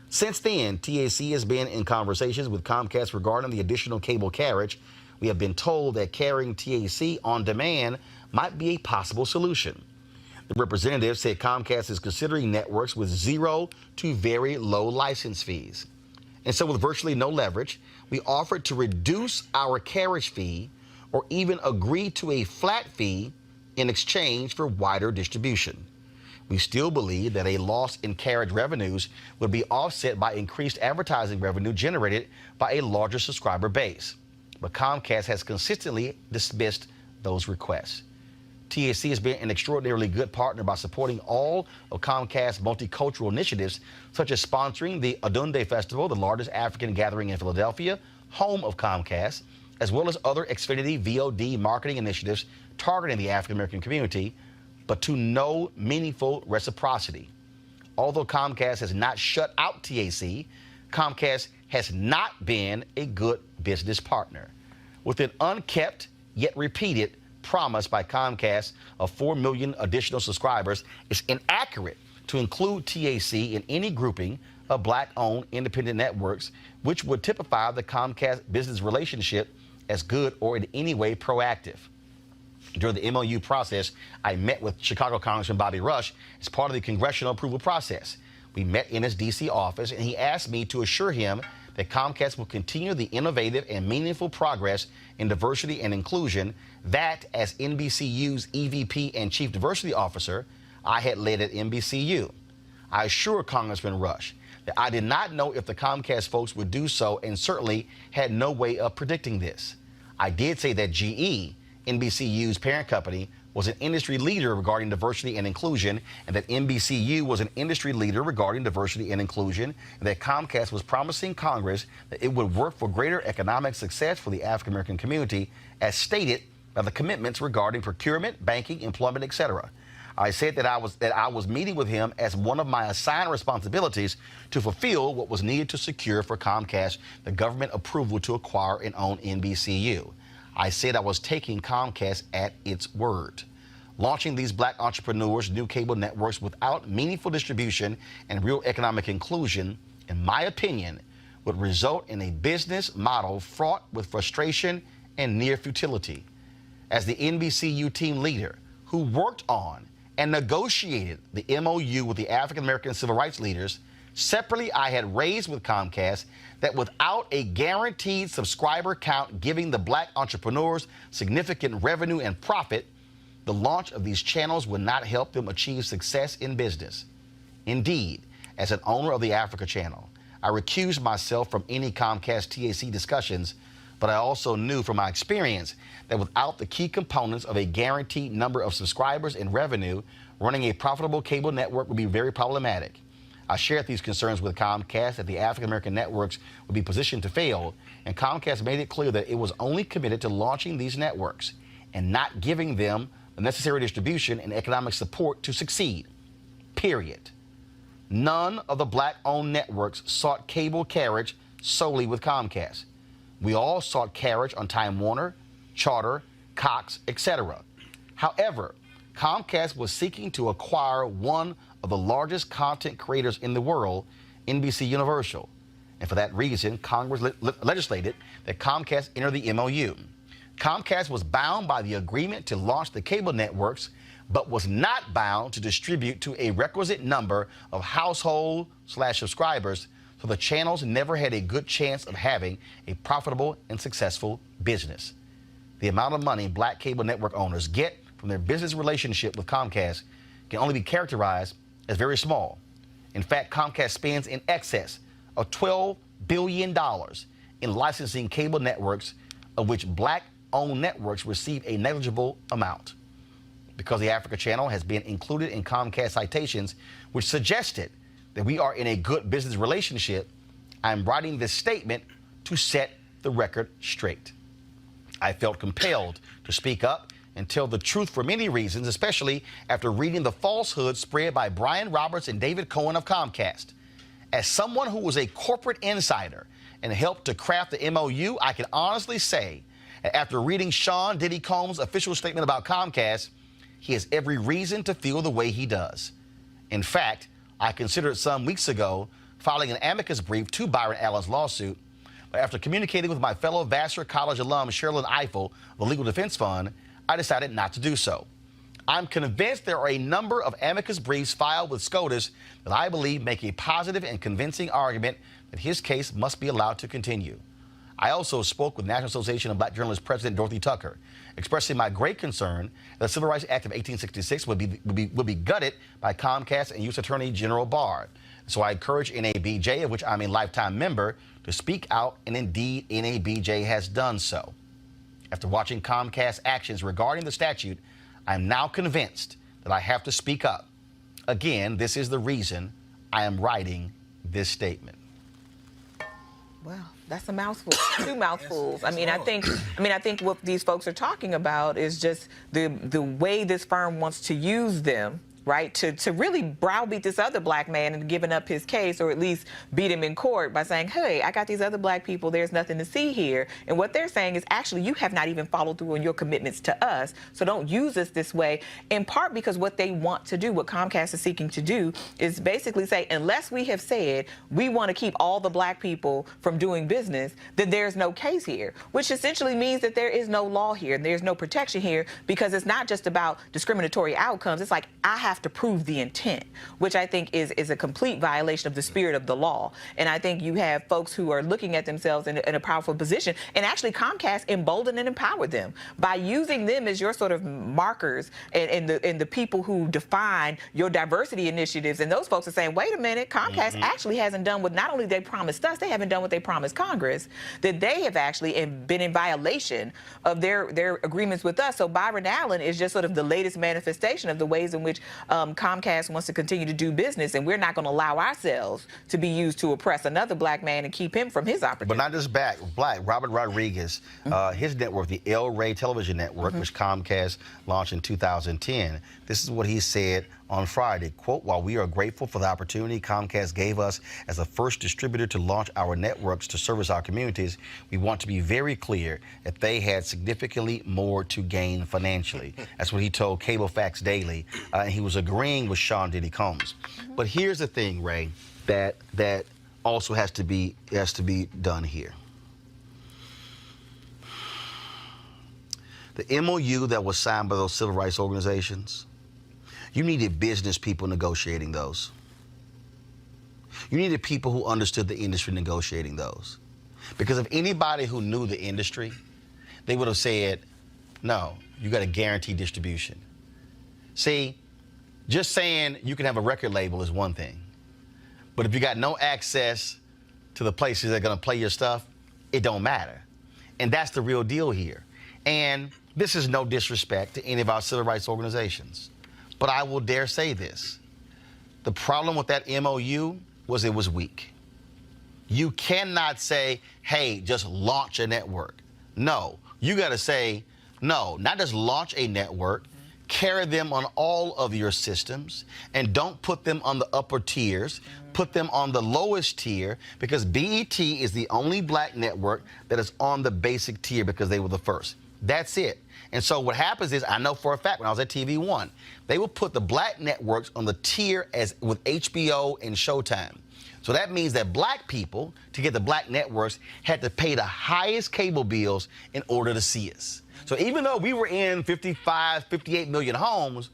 Since then, TAC has been in conversations with Comcast regarding the additional cable carriage. We have been told that carrying TAC on demand might be a possible solution. The representative said Comcast is considering networks with 0 to very low license fees. And so with virtually no leverage, we offered to reduce our carriage fee or even agree to a flat fee in exchange for wider distribution. We still believe that a loss in carriage revenues would be offset by increased advertising revenue generated by a larger subscriber base. But Comcast has consistently dismissed those requests. TAC has been an extraordinarily good partner by supporting all of Comcast's multicultural initiatives, such as sponsoring the Adunde Festival, the largest African gathering in Philadelphia, home of Comcast, as well as other Xfinity VOD marketing initiatives targeting the African-American community, but to no meaningful reciprocity. Although Comcast has not shut out TAC, Comcast has not been a good business partner. With an unkept yet repeated promise by Comcast of 4 million additional subscribers, it's inaccurate to include TAC in any grouping of Black-owned independent networks, which would typify the Comcast business relationship as good or in any way proactive. During the MOU process, I met with Chicago Congressman Bobby Rush as part of the congressional approval process. We met in his D.C. office, and he asked me to assure him that Comcast will continue the innovative and meaningful progress in diversity and inclusion that, as NBCU's EVP and Chief Diversity Officer, I had led at NBCU. I assured Congressman Rush that I did not know if the Comcast folks would do so and certainly had no way of predicting this. I did say that GE, NBCU's parent company, was an industry leader regarding diversity and inclusion, and that NBCU was an industry leader regarding diversity and inclusion, and that Comcast was promising Congress that it would work for greater economic success for the African American community, as stated by the commitments regarding procurement, banking, employment, etc. I said that I was meeting with him as one of my assigned responsibilities to fulfill what was needed to secure for Comcast the government approval to acquire and own NBCU. I said I was taking Comcast at its word. Launching these black entrepreneurs' new cable networks without meaningful distribution and real economic inclusion, in my opinion, would result in a business model fraught with frustration and near futility. As the NBCU team leader who worked on and negotiated the MOU with the African American civil rights leaders, separately, I had raised with Comcast that without a guaranteed subscriber count giving the black entrepreneurs significant revenue and profit, the launch of these channels would not help them achieve success in business. Indeed, as an owner of the Africa Channel, I recused myself from any Comcast TAC discussions, but I also knew from my experience that without the key components of a guaranteed number of subscribers and revenue, running a profitable cable network would be very problematic. I shared these concerns with Comcast that the African American networks would be positioned to fail, and Comcast made it clear that it was only committed to launching these networks and not giving them the necessary distribution and economic support to succeed. Period. None of the black-owned networks sought cable carriage solely with Comcast. We all sought carriage on Time Warner, Charter, Cox, etc. However, Comcast was seeking to acquire one of the largest content creators in the world, NBC Universal. And for that reason, Congress legislated that Comcast enter the MOU. Comcast was bound by the agreement to launch the cable networks, but was not bound to distribute to a requisite number of household/subscribers, so the channels never had a good chance of having a profitable and successful business. The amount of money black cable network owners get from their business relationship with Comcast can only be characterized as very small. In fact, Comcast spends in excess of $12 billion in licensing cable networks, of which black-owned networks receive a negligible amount. Because the Africa Channel has been included in Comcast citations, which suggested that we are in a good business relationship, I'm writing this statement to set the record straight. I felt compelled to speak up and tell the truth for many reasons, especially after reading the falsehood spread by Brian Roberts and David Cohen of Comcast. As someone who was a corporate insider and helped to craft the MOU, I can honestly say, after reading Sean Diddy Combs' official statement about Comcast, he has every reason to feel the way he does. In fact, I considered some weeks ago filing an amicus brief to Byron Allen's lawsuit, but after communicating with my fellow Vassar College alum Sherilyn Eiffel of the Legal Defense Fund, I decided not to do so. I'm convinced there are a number of amicus briefs filed with SCOTUS that I believe make a positive and convincing argument that his case must be allowed to continue. I also spoke with National Association of Black Journalists President Dorothy Tucker, expressing my great concern that the Civil Rights Act of 1866 would be gutted by Comcast and U.S. Attorney General Barr. So I encourage NABJ, of which I'm a lifetime member, to speak out, and indeed NABJ has done so. After watching Comcast's actions regarding the statute, I'm now convinced that I have to speak up. Again, this is the reason I am writing this statement.
Wow, that's a mouthful, two mouthfuls. I think what these folks are talking about is just the way this firm wants to use them, right, to really browbeat this other black man into giving up his case, or at least beat him in court by saying, hey, I got these other black people, there's nothing to see here. And what they're saying is, actually, you have not even followed through on your commitments to us, so don't use us this way, in part because what they want to do, what Comcast is seeking to do, is basically say, unless we have said we want to keep all the black people from doing business, then there's no case here, which essentially means that there is no law here, and there's no protection here, because it's not just about discriminatory outcomes. It's like, I have have to prove the intent, which I think is a complete violation of the spirit of the law. And I think you have folks who are looking at themselves in a powerful position, and actually Comcast emboldened and empowered them by using them as your sort of markers and the people who define your diversity initiatives. And those folks are saying, wait a minute, Comcast actually hasn't done what not only they promised us, they haven't done what they promised Congress, that they have actually been in violation of their agreements with us. So Byron Allen is just sort of the latest manifestation of the ways in which Comcast wants to continue to do business, and we're not going to allow ourselves to be used to oppress another black man and keep him from his opportunity.
But not just black. Robert Rodriguez, his network, the El Rey Television Network, which Comcast launched in 2010, this is what he said on Friday, quote, while we are grateful for the opportunity Comcast gave us as the first distributor to launch our networks to service our communities, we want to be very clear that they had significantly more to gain financially. That's what he told Cable Facts Daily, and he was agreeing with Sean Diddy Combs. But here's the thing, Ray, that also has to be done here. The MOU that was signed by those civil rights organizations, you needed business people negotiating those. You needed people who understood the industry negotiating those. Because if anybody who knew the industry, they would have said, no, you got to guarantee distribution. See, just saying you can have a record label is one thing. But if you got no access to the places that are going to play your stuff, it don't matter. And that's the real deal here. And this is no disrespect to any of our civil rights organizations. But I will dare say this. The problem with that MOU was it was weak. You cannot say, hey, just launch a network. No, you got to say, no, not just launch a network, carry them on all of your systems, and don't put them on the upper tiers, put them on the lowest tier, because BET is the only black network that is on the basic tier because they were the first. That's it. And so what happens is, I know for a fact when I was at TV One, they will put the black networks on the tier as with HBO and Showtime. So that means that black people, to get the black networks, had to pay the highest cable bills in order to see us. So even though we were in 55, 58 million homes,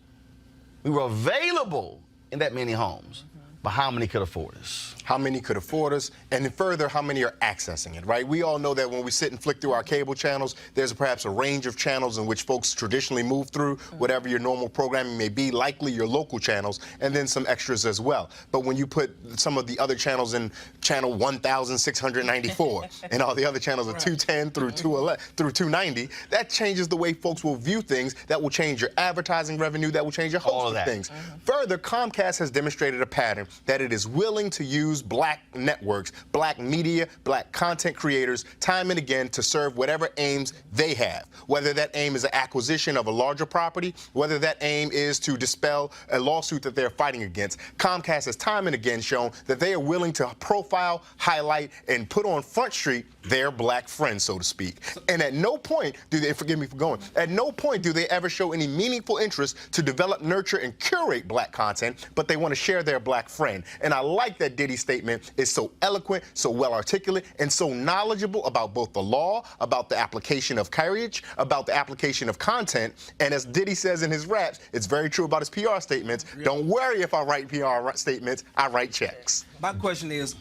we were available in that many homes. But how many could afford us?
How many could afford us? And then further, how many are accessing it, right? We all know that when we sit and flick through our cable channels, there's perhaps a range of channels in which folks traditionally move through, whatever your normal programming may be, likely your local channels, and then some extras as well. But when you put some of the other channels in channel 1,694 and all the other channels are 210 through 211 through 290, that changes the way folks will view things. That will change your advertising revenue. That will change a host of things. Further, Comcast has demonstrated a pattern that it is willing to use black networks, black media, black content creators time and again to serve whatever aims they have. Whether that aim is an acquisition of a larger property, whether that aim is to dispel a lawsuit that they're fighting against, Comcast has time and again shown that they are willing to profile, highlight, and put on Front Street their black friends, so to speak. And at no point do they, forgive me for going, at no point do they ever show any meaningful interest to develop, nurture, and curate black content, but they want to share their black friend. And I like that Diddy statement is so eloquent, so well articulate, and so knowledgeable about both the law, about the application of carriage, about the application of content. And as Diddy says in his raps, it's very true about his PR statements. Don't worry if I write PR statements, I write checks.
My question is,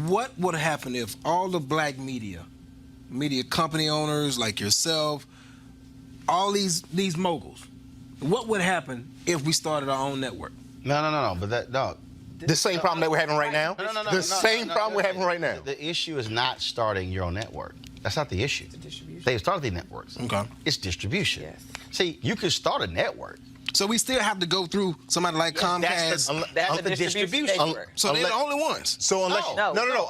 what would happen if all the black media company owners like yourself, all these moguls, what would happen if we started our own network?
No, but that, no.
The same problem that we're having right now? The same problem we're having right now.
The issue is not starting your own network. That's not the issue. It's distribution. They started the networks. Okay. It's distribution. Yes. See, you can start a network.
So we still have to go through somebody like Comcast.
That's the distribution.
So they're the only ones.
So unless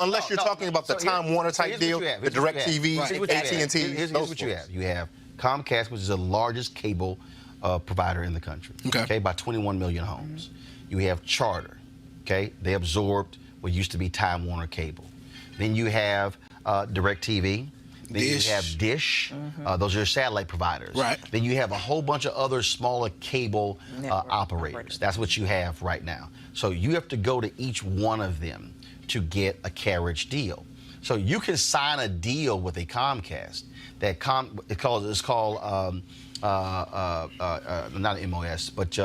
unless you're talking about the Time Warner type deal, the DirecTV, AT&T.
Here's what you have. You have Comcast, which is the largest cable provider in the country. Okay. By 21 million homes. You have Charter. Okay. They absorbed what used to be Time Warner Cable. Then you have DirecTV. Then you have Dish. Those are your satellite providers. Right. Then you have a whole bunch of other smaller cable operators. That's what you have right now. So you have to go to each one of them to get a carriage deal. So you can sign a deal with a Comcast that it's called not an MOS, but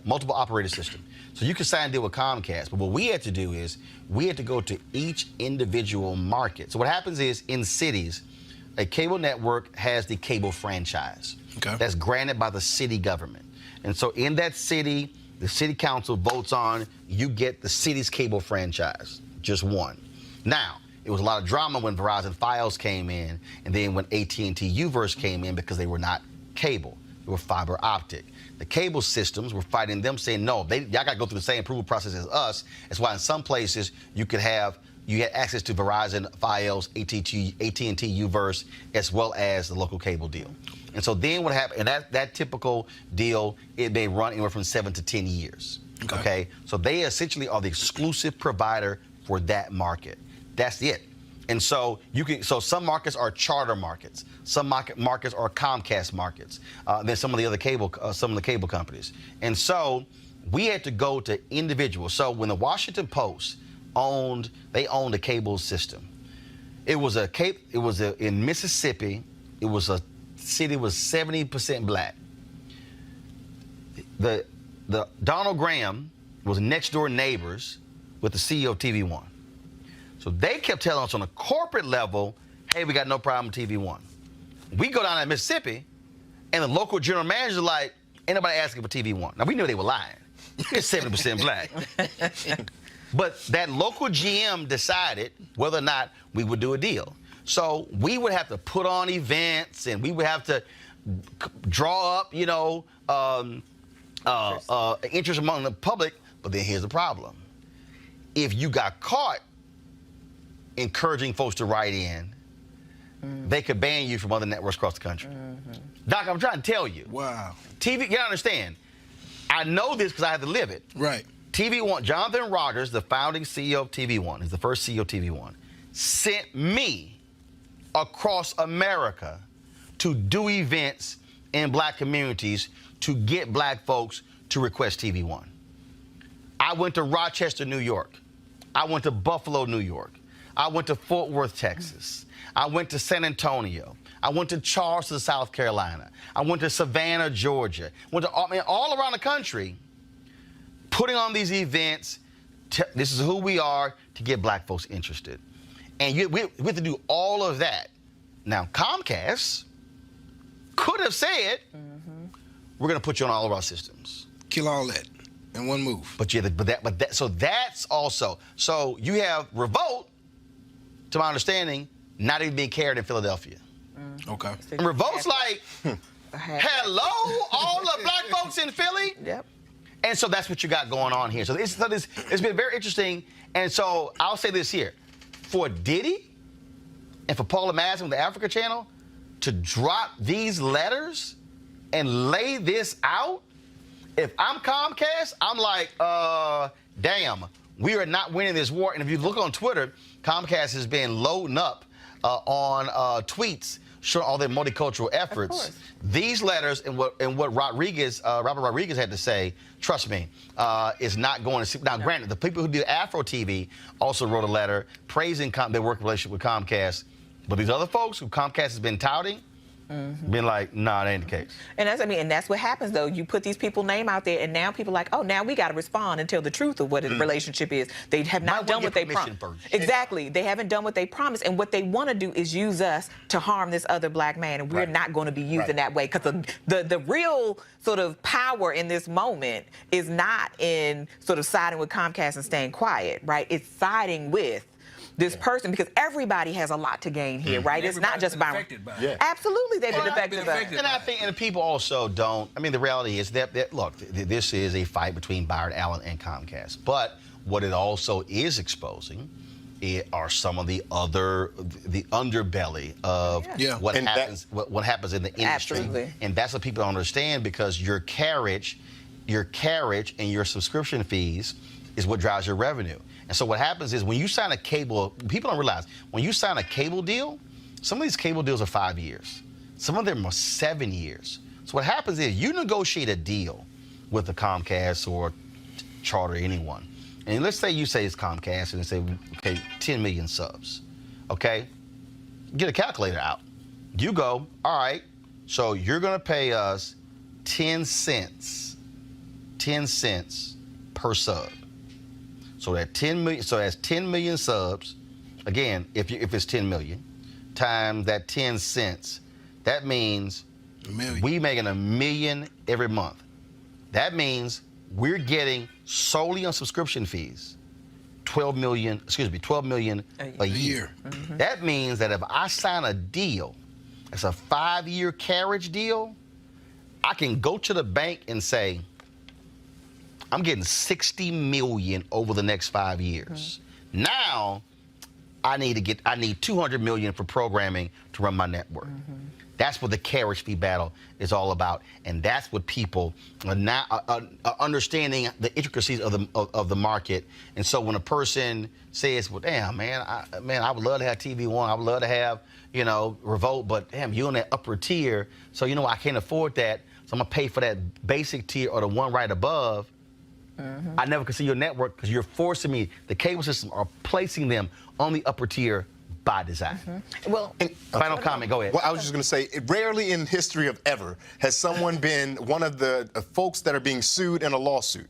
multiple operator system. So you can sign a deal with Comcast. But what we had to do is we had to go to each individual market. So what happens is in cities, a cable network has the cable franchise.
Okay.
That's granted by the city government. And so in that city, the city council votes on, you get the city's cable franchise, just one. Now, it was a lot of drama when Verizon Fios came in, and then when AT&T Uverse came in because they were not cable, they were fiber optic. The cable systems were fighting them, saying, no, y'all got to go through the same approval process as us. That's why in some places you had access to Verizon Fios, AT&T Uverse, as well as the local cable deal. And so then what happened, and that typical deal, it may run anywhere from 7 to 10 years. Okay? So they essentially are the exclusive provider for that market. That's it. And so some markets are charter markets. Some markets are Comcast markets. Then some of the cable companies. And so we had to go to individuals. So when the Washington Post owned a cable system, it was in Mississippi. It was a city was 70% black. The Donald Graham was next door neighbors with the CEO of TV One. So they kept telling us on a corporate level, hey, we got no problem with TV One. We go down to Mississippi, and the local general manager like, ain't nobody asking for TV One. Now, we knew they were lying. It's 70% black. But that local GM decided whether or not we would do a deal. So we would have to put on events, and we would have to draw up, interest among the public. But then here's the problem. If you got caught encouraging folks to write in, they could ban you from other networks across the country. Doc, I'm trying to tell you.
Wow.
TV, you gotta understand, I know this because I had to live it.
Right.
TV One, Jonathan Rogers, the founding CEO of TV One, he's the first CEO of TV One, sent me across America to do events in black communities to get black folks to request TV One. I went to Rochester, New York. I went to Buffalo, New York. I went to Fort Worth, Texas. I went to San Antonio. I went to Charleston, South Carolina. I went to Savannah, Georgia. Went to all around the country, putting on these events. This is who we are to get black folks interested. And we have to do all of that. Now, Comcast could have said, we're going to put you on all of our systems.
Kill all that in one move.
So that's also. So you have Revolt, to my understanding, not even being carried in Philadelphia.
Okay.
And Revolt's like, hello, all the black folks in Philly?
Yep.
And so that's what you got going on here. So it's been very interesting. And so I'll say this here. For Diddy and for Paula Madsen with the Africa Channel to drop these letters and lay this out, if I'm Comcast, I'm like, damn, we are not winning this war. And if you look on Twitter, Comcast has been loading up on tweets showing all their multicultural efforts. These letters and what Robert Rodriguez had to say, trust me, is not going to see. Now, granted, the people who did Afro TV also wrote a letter praising their working relationship with Comcast. But these other folks who Comcast has been touting, been like, nah, that ain't the case.
And that's what happens, though. You put these people's name out there, and now people are like, oh, now we got to respond and tell the truth of what the relationship is. They have not done what they promised. Exactly. They haven't done what they promised, and what they want to do is use us to harm this other black man, and we're not going to be used in that way, because the real sort of power in this moment is not in sort of siding with Comcast and staying quiet, right? It's siding with this person, because everybody has a lot to gain here, right? It's not just by absolutely they've been affected by it.
And I think, and people also don't. I mean, the reality is that look, this is a fight between Byron Allen and Comcast. But what it also is exposing are some of the underbelly of what happens in the industry.
Absolutely.
And that's what people don't understand, because your carriage and your subscription fees is what drives your revenue. And so what happens is when you sign a cable, people don't realize, when you sign a cable deal, some of these cable deals are 5 years. Some of them are 7 years. So what happens is you negotiate a deal with the Comcast or Charter or anyone. and let's say you say it's Comcast, and they say, okay, 10 million subs, okay? Get a calculator out. You go, all right, so you're gonna pay us 10 cents per sub. So that 10 million, so that's 10 million subs. Again, if it's 10 million times that 10 cents, that means we making $1 million every month. That means we're getting solely on subscription fees 12 million a year.
Mm-hmm.
That means that if I sign a deal, it's a 5-year carriage deal, I can go to the bank and say, I'm getting 60 million over the next 5 years. Mm-hmm. Now, I need 200 million for programming to run my network. Mm-hmm. That's what the carriage fee battle is all about, and that's what people are now understanding the intricacies of the market. And so when a person says, "Well, damn, man, I would love to have TV1, I would love to have, you know, Revolt, but damn, you're in that upper tier, so you know I can't afford that, so I'm gonna pay for that basic tier or the one right above." Mm-hmm. I never can see your network because you're forcing me. The cable systems are placing them on the upper tier by design.
Mm-hmm. Well,
final comment, go ahead.
Well, I was just going to say, rarely in history of ever has someone been one of the folks that are being sued in a lawsuit.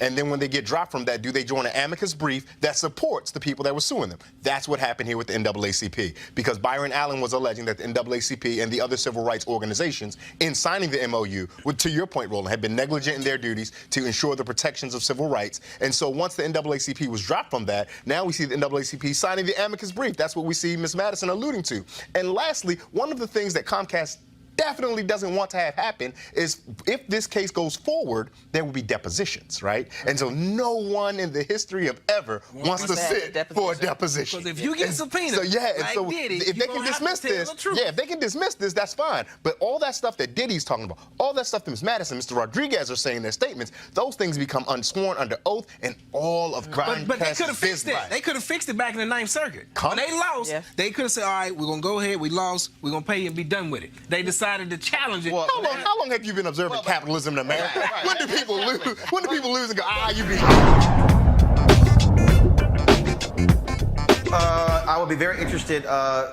And then when they get dropped from that, do they join an amicus brief that supports the people that were suing them? That's what happened here with the NAACP. Because Byron Allen was alleging that the NAACP and the other civil rights organizations, in signing the MOU, would, to your point, Roland, had been negligent in their duties to ensure the protections of civil rights. And so once the NAACP was dropped from that, now we see the NAACP signing the amicus brief. That's what we see Ms. Madison alluding to. And lastly, one of the things that Comcast definitely doesn't want to have happen is if this case goes forward, there will be depositions, right? And so no one in the history of ever wants to sit for a deposition.
Because if you get subpoenaed,
so yeah, and
like
so
Diddy,
if they can dismiss this, if they can dismiss this, that's fine. But all that stuff that Diddy's talking about, all that stuff that Ms. Madison, Mr. Rodriguez are saying in their statements, those things become unsworn under oath, and all of Comcast's
But they could have fixed it.
business.
They could have fixed it back in the Ninth Circuit. When they lost, they could have said, all right, we're going to go ahead, we lost, we're going to pay you and be done with it. They decided to challenge it.
Well, how long have you been observing capitalism in America?
Right.
When do people lose? When do people lose and go, you beat?
I would be very interested,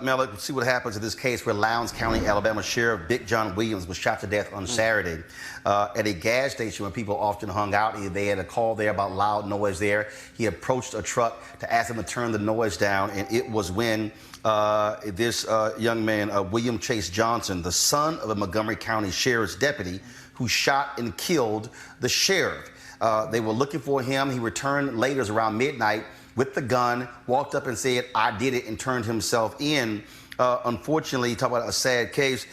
Mel, to see what happens in this case where Lowndes County, Alabama Sheriff Big John Williams was shot to death on Saturday at a gas station where people often hung out. They had a call there about loud noise there. He approached a truck to ask them to turn the noise down, and it was when this young man, William Chase Johnson, the son of a Montgomery County Sheriff's deputy, who shot and killed the sheriff. They were looking for him. He returned later, it was around midnight, with the gun, walked up and said, "I did it," and turned himself in. Unfortunately, talk about a sad case,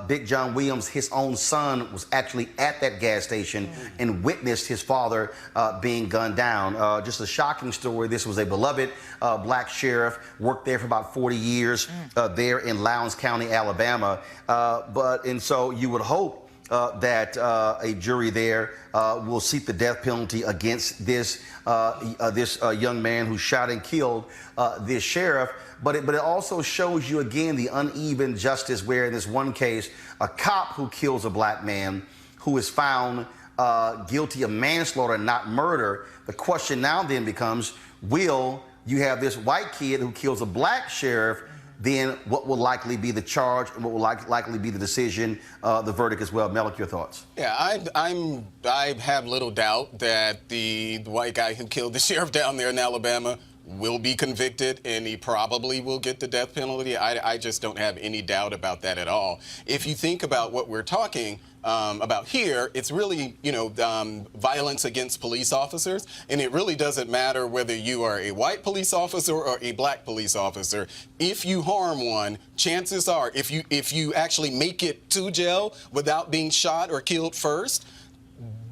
Big John Williams, his own son, was actually at that gas station and witnessed his father being gunned down. Just a shocking story. This was a beloved black sheriff, worked there for about 40 years there in Lowndes County, Alabama. And so you would hope that a jury there will seek the death penalty against this young man who shot and killed this sheriff. But it also shows you again the uneven justice where in this one case, a cop who kills a black man who is found guilty of manslaughter, not murder. The question now then becomes, will you have this white kid who kills a black sheriff? Then what will likely be the charge and what will likely be the decision, the verdict as well? Malik, your thoughts?
Yeah, I have little doubt that the white guy who killed the sheriff down there in Alabama will be convicted, and he probably will get the death penalty. I just don't have any doubt about that at all. If you think about what we're talking about here, it's really, violence against police officers, and it really doesn't matter whether you are a white police officer or a black police officer. If you harm one, chances are, if you actually make it to jail without being shot or killed first,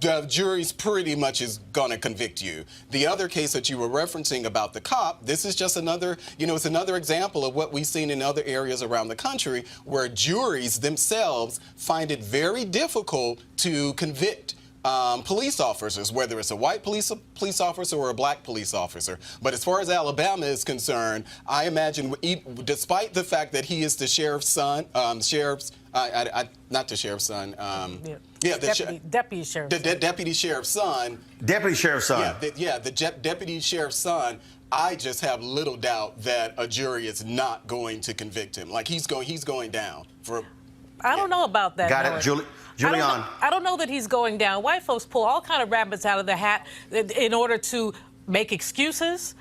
the jury's pretty much is going to convict you. The other case that you were referencing about the cop, this is just another, it's another example of what we've seen in other areas around the country where juries themselves find it very difficult to convict police officers, whether it's a white police officer or a black police officer. But as far as Alabama is concerned, I imagine, despite the fact that he is the sheriff's son, not the sheriff's son.
Deputy sheriff's son.
The deputy sheriff's son.
Deputy sheriff's son.
The deputy sheriff's son. I just have little doubt that a jury is not going to convict him. Like he's going down for.
I don't know about that.
Got it, Julian.
I don't know that he's going down. White folks pull all kind of rabbits out of the hat in order to make excuses.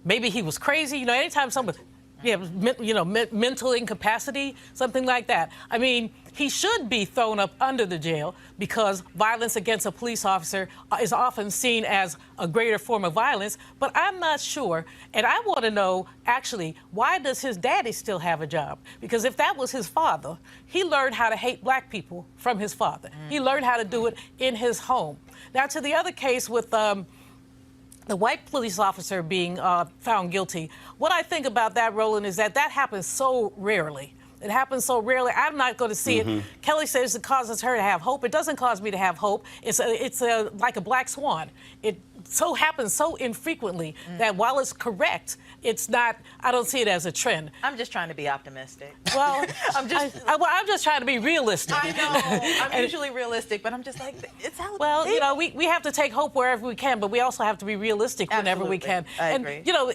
Maybe he was crazy. You know, anytime someone, mental incapacity, something like that. I mean, he should be thrown up under the jail because violence against a police officer is often seen as a greater form of violence. But I'm not sure, and I want to know, actually, why does his daddy still have a job? Because if that was his father, he learned how to hate black people from his father. He learned how to do it in his home. Now, to the other case with the white police officer being found guilty, what I think about that, Roland, is that happens so rarely. It happens so rarely. I'm not going to see it. Kelly says it causes her to have hope. It doesn't cause me to have hope. It's like a black swan. It so happens so infrequently that while it's correct, it's not. I don't see it as a trend.
I'm just trying to be optimistic.
Well, I'm just trying to be realistic.
I know. I'm usually realistic, but I'm just like, it's how.
Well, you know, we have to take hope wherever we can, but we also have to be realistic whenever we can.
I agree.
And you know,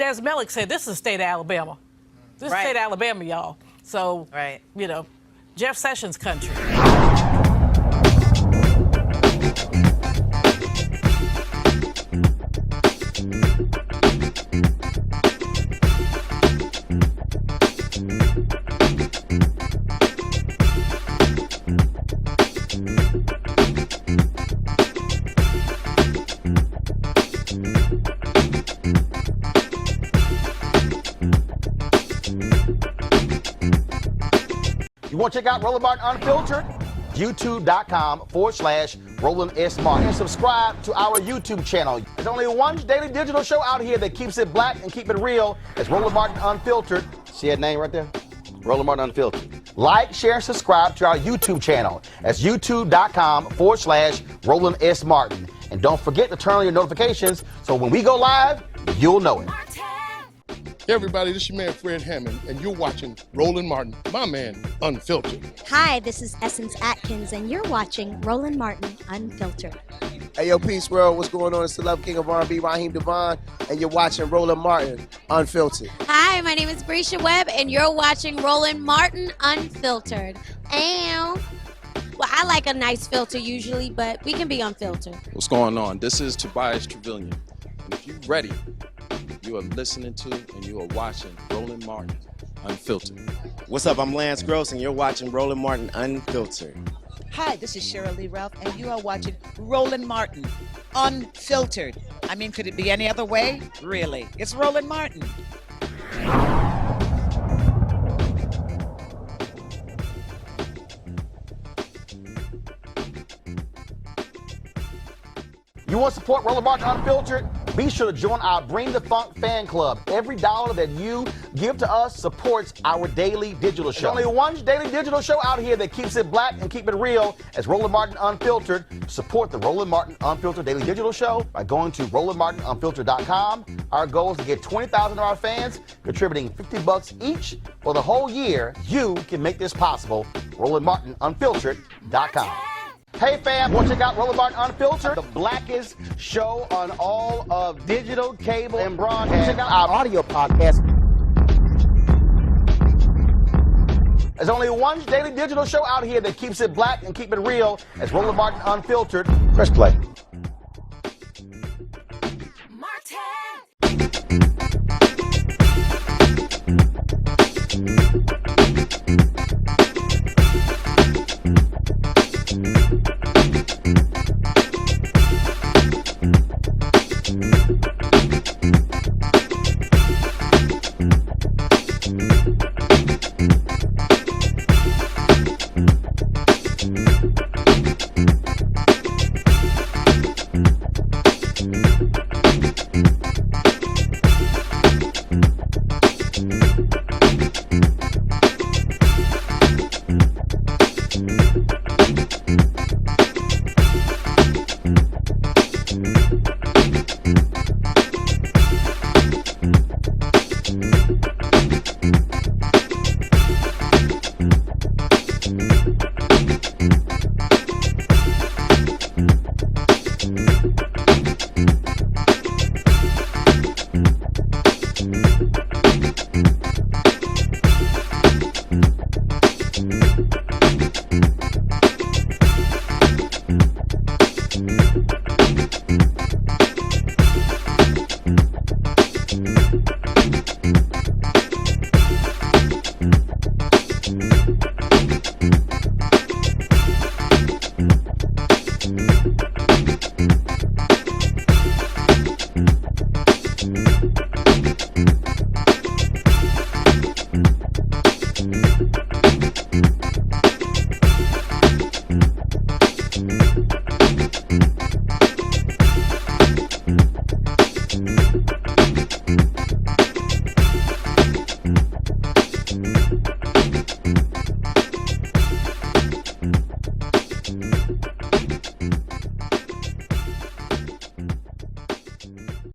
as Malik said, this is the state of Alabama. This is the state of Alabama, y'all. So, you know, Jeff Sessions country.
You want to check out Roland Martin Unfiltered? YouTube.com/Roland S. Martin. And subscribe to our YouTube channel. There's only one daily digital show out here that keeps it black and keep it real. It's Roland Martin Unfiltered. See that name right there? Roland Martin Unfiltered. Like, share, and subscribe to our YouTube channel. That's YouTube.com/Roland S. Martin. And don't forget to turn on your notifications so when we go live, you'll know it.
Hey everybody, this is your man Fred Hammond, and you're watching Roland Martin, my man, Unfiltered.
Hi, this is Essence Atkins, and you're watching Roland Martin Unfiltered.
Hey, yo, Peace World, what's going on? It's the Love King of R&B, Raheem Devon, and you're watching Roland Martin Unfiltered.
Hi, my name is Brescia Webb, and you're watching Roland Martin Unfiltered. Ow. Well, I like a nice filter usually, but we can be unfiltered.
What's going on? This is Tobias Trevelyan, and if you're ready, you are listening to and you are watching Roland Martin Unfiltered.
What's up? I'm Lance Gross, and you're watching Roland Martin Unfiltered.
Hi, this is Cheryl Lee Ralph, and you are watching Roland Martin Unfiltered. I mean, could it be any other way? Really? It's Roland Martin.
You want to support Roland Martin Unfiltered? Be sure to join our Bring the Funk fan club. Every dollar that you give to us supports our daily digital show. There's only one daily digital show out here that keeps it black and keep it real. It's Roland Martin Unfiltered. Support the Roland Martin Unfiltered daily digital show by going to RolandMartinUnfiltered.com. Our goal is to get 20,000 of our fans contributing $50 each for the whole year. You can make this possible. RolandMartinUnfiltered.com. Hey fam, want to check out Roland Martin Unfiltered, the blackest show on all of digital, cable, and broadcast. Check out our audio podcast. There's only one daily digital show out here that keeps it black and keep it real. It's Roland Martin Unfiltered. Press play.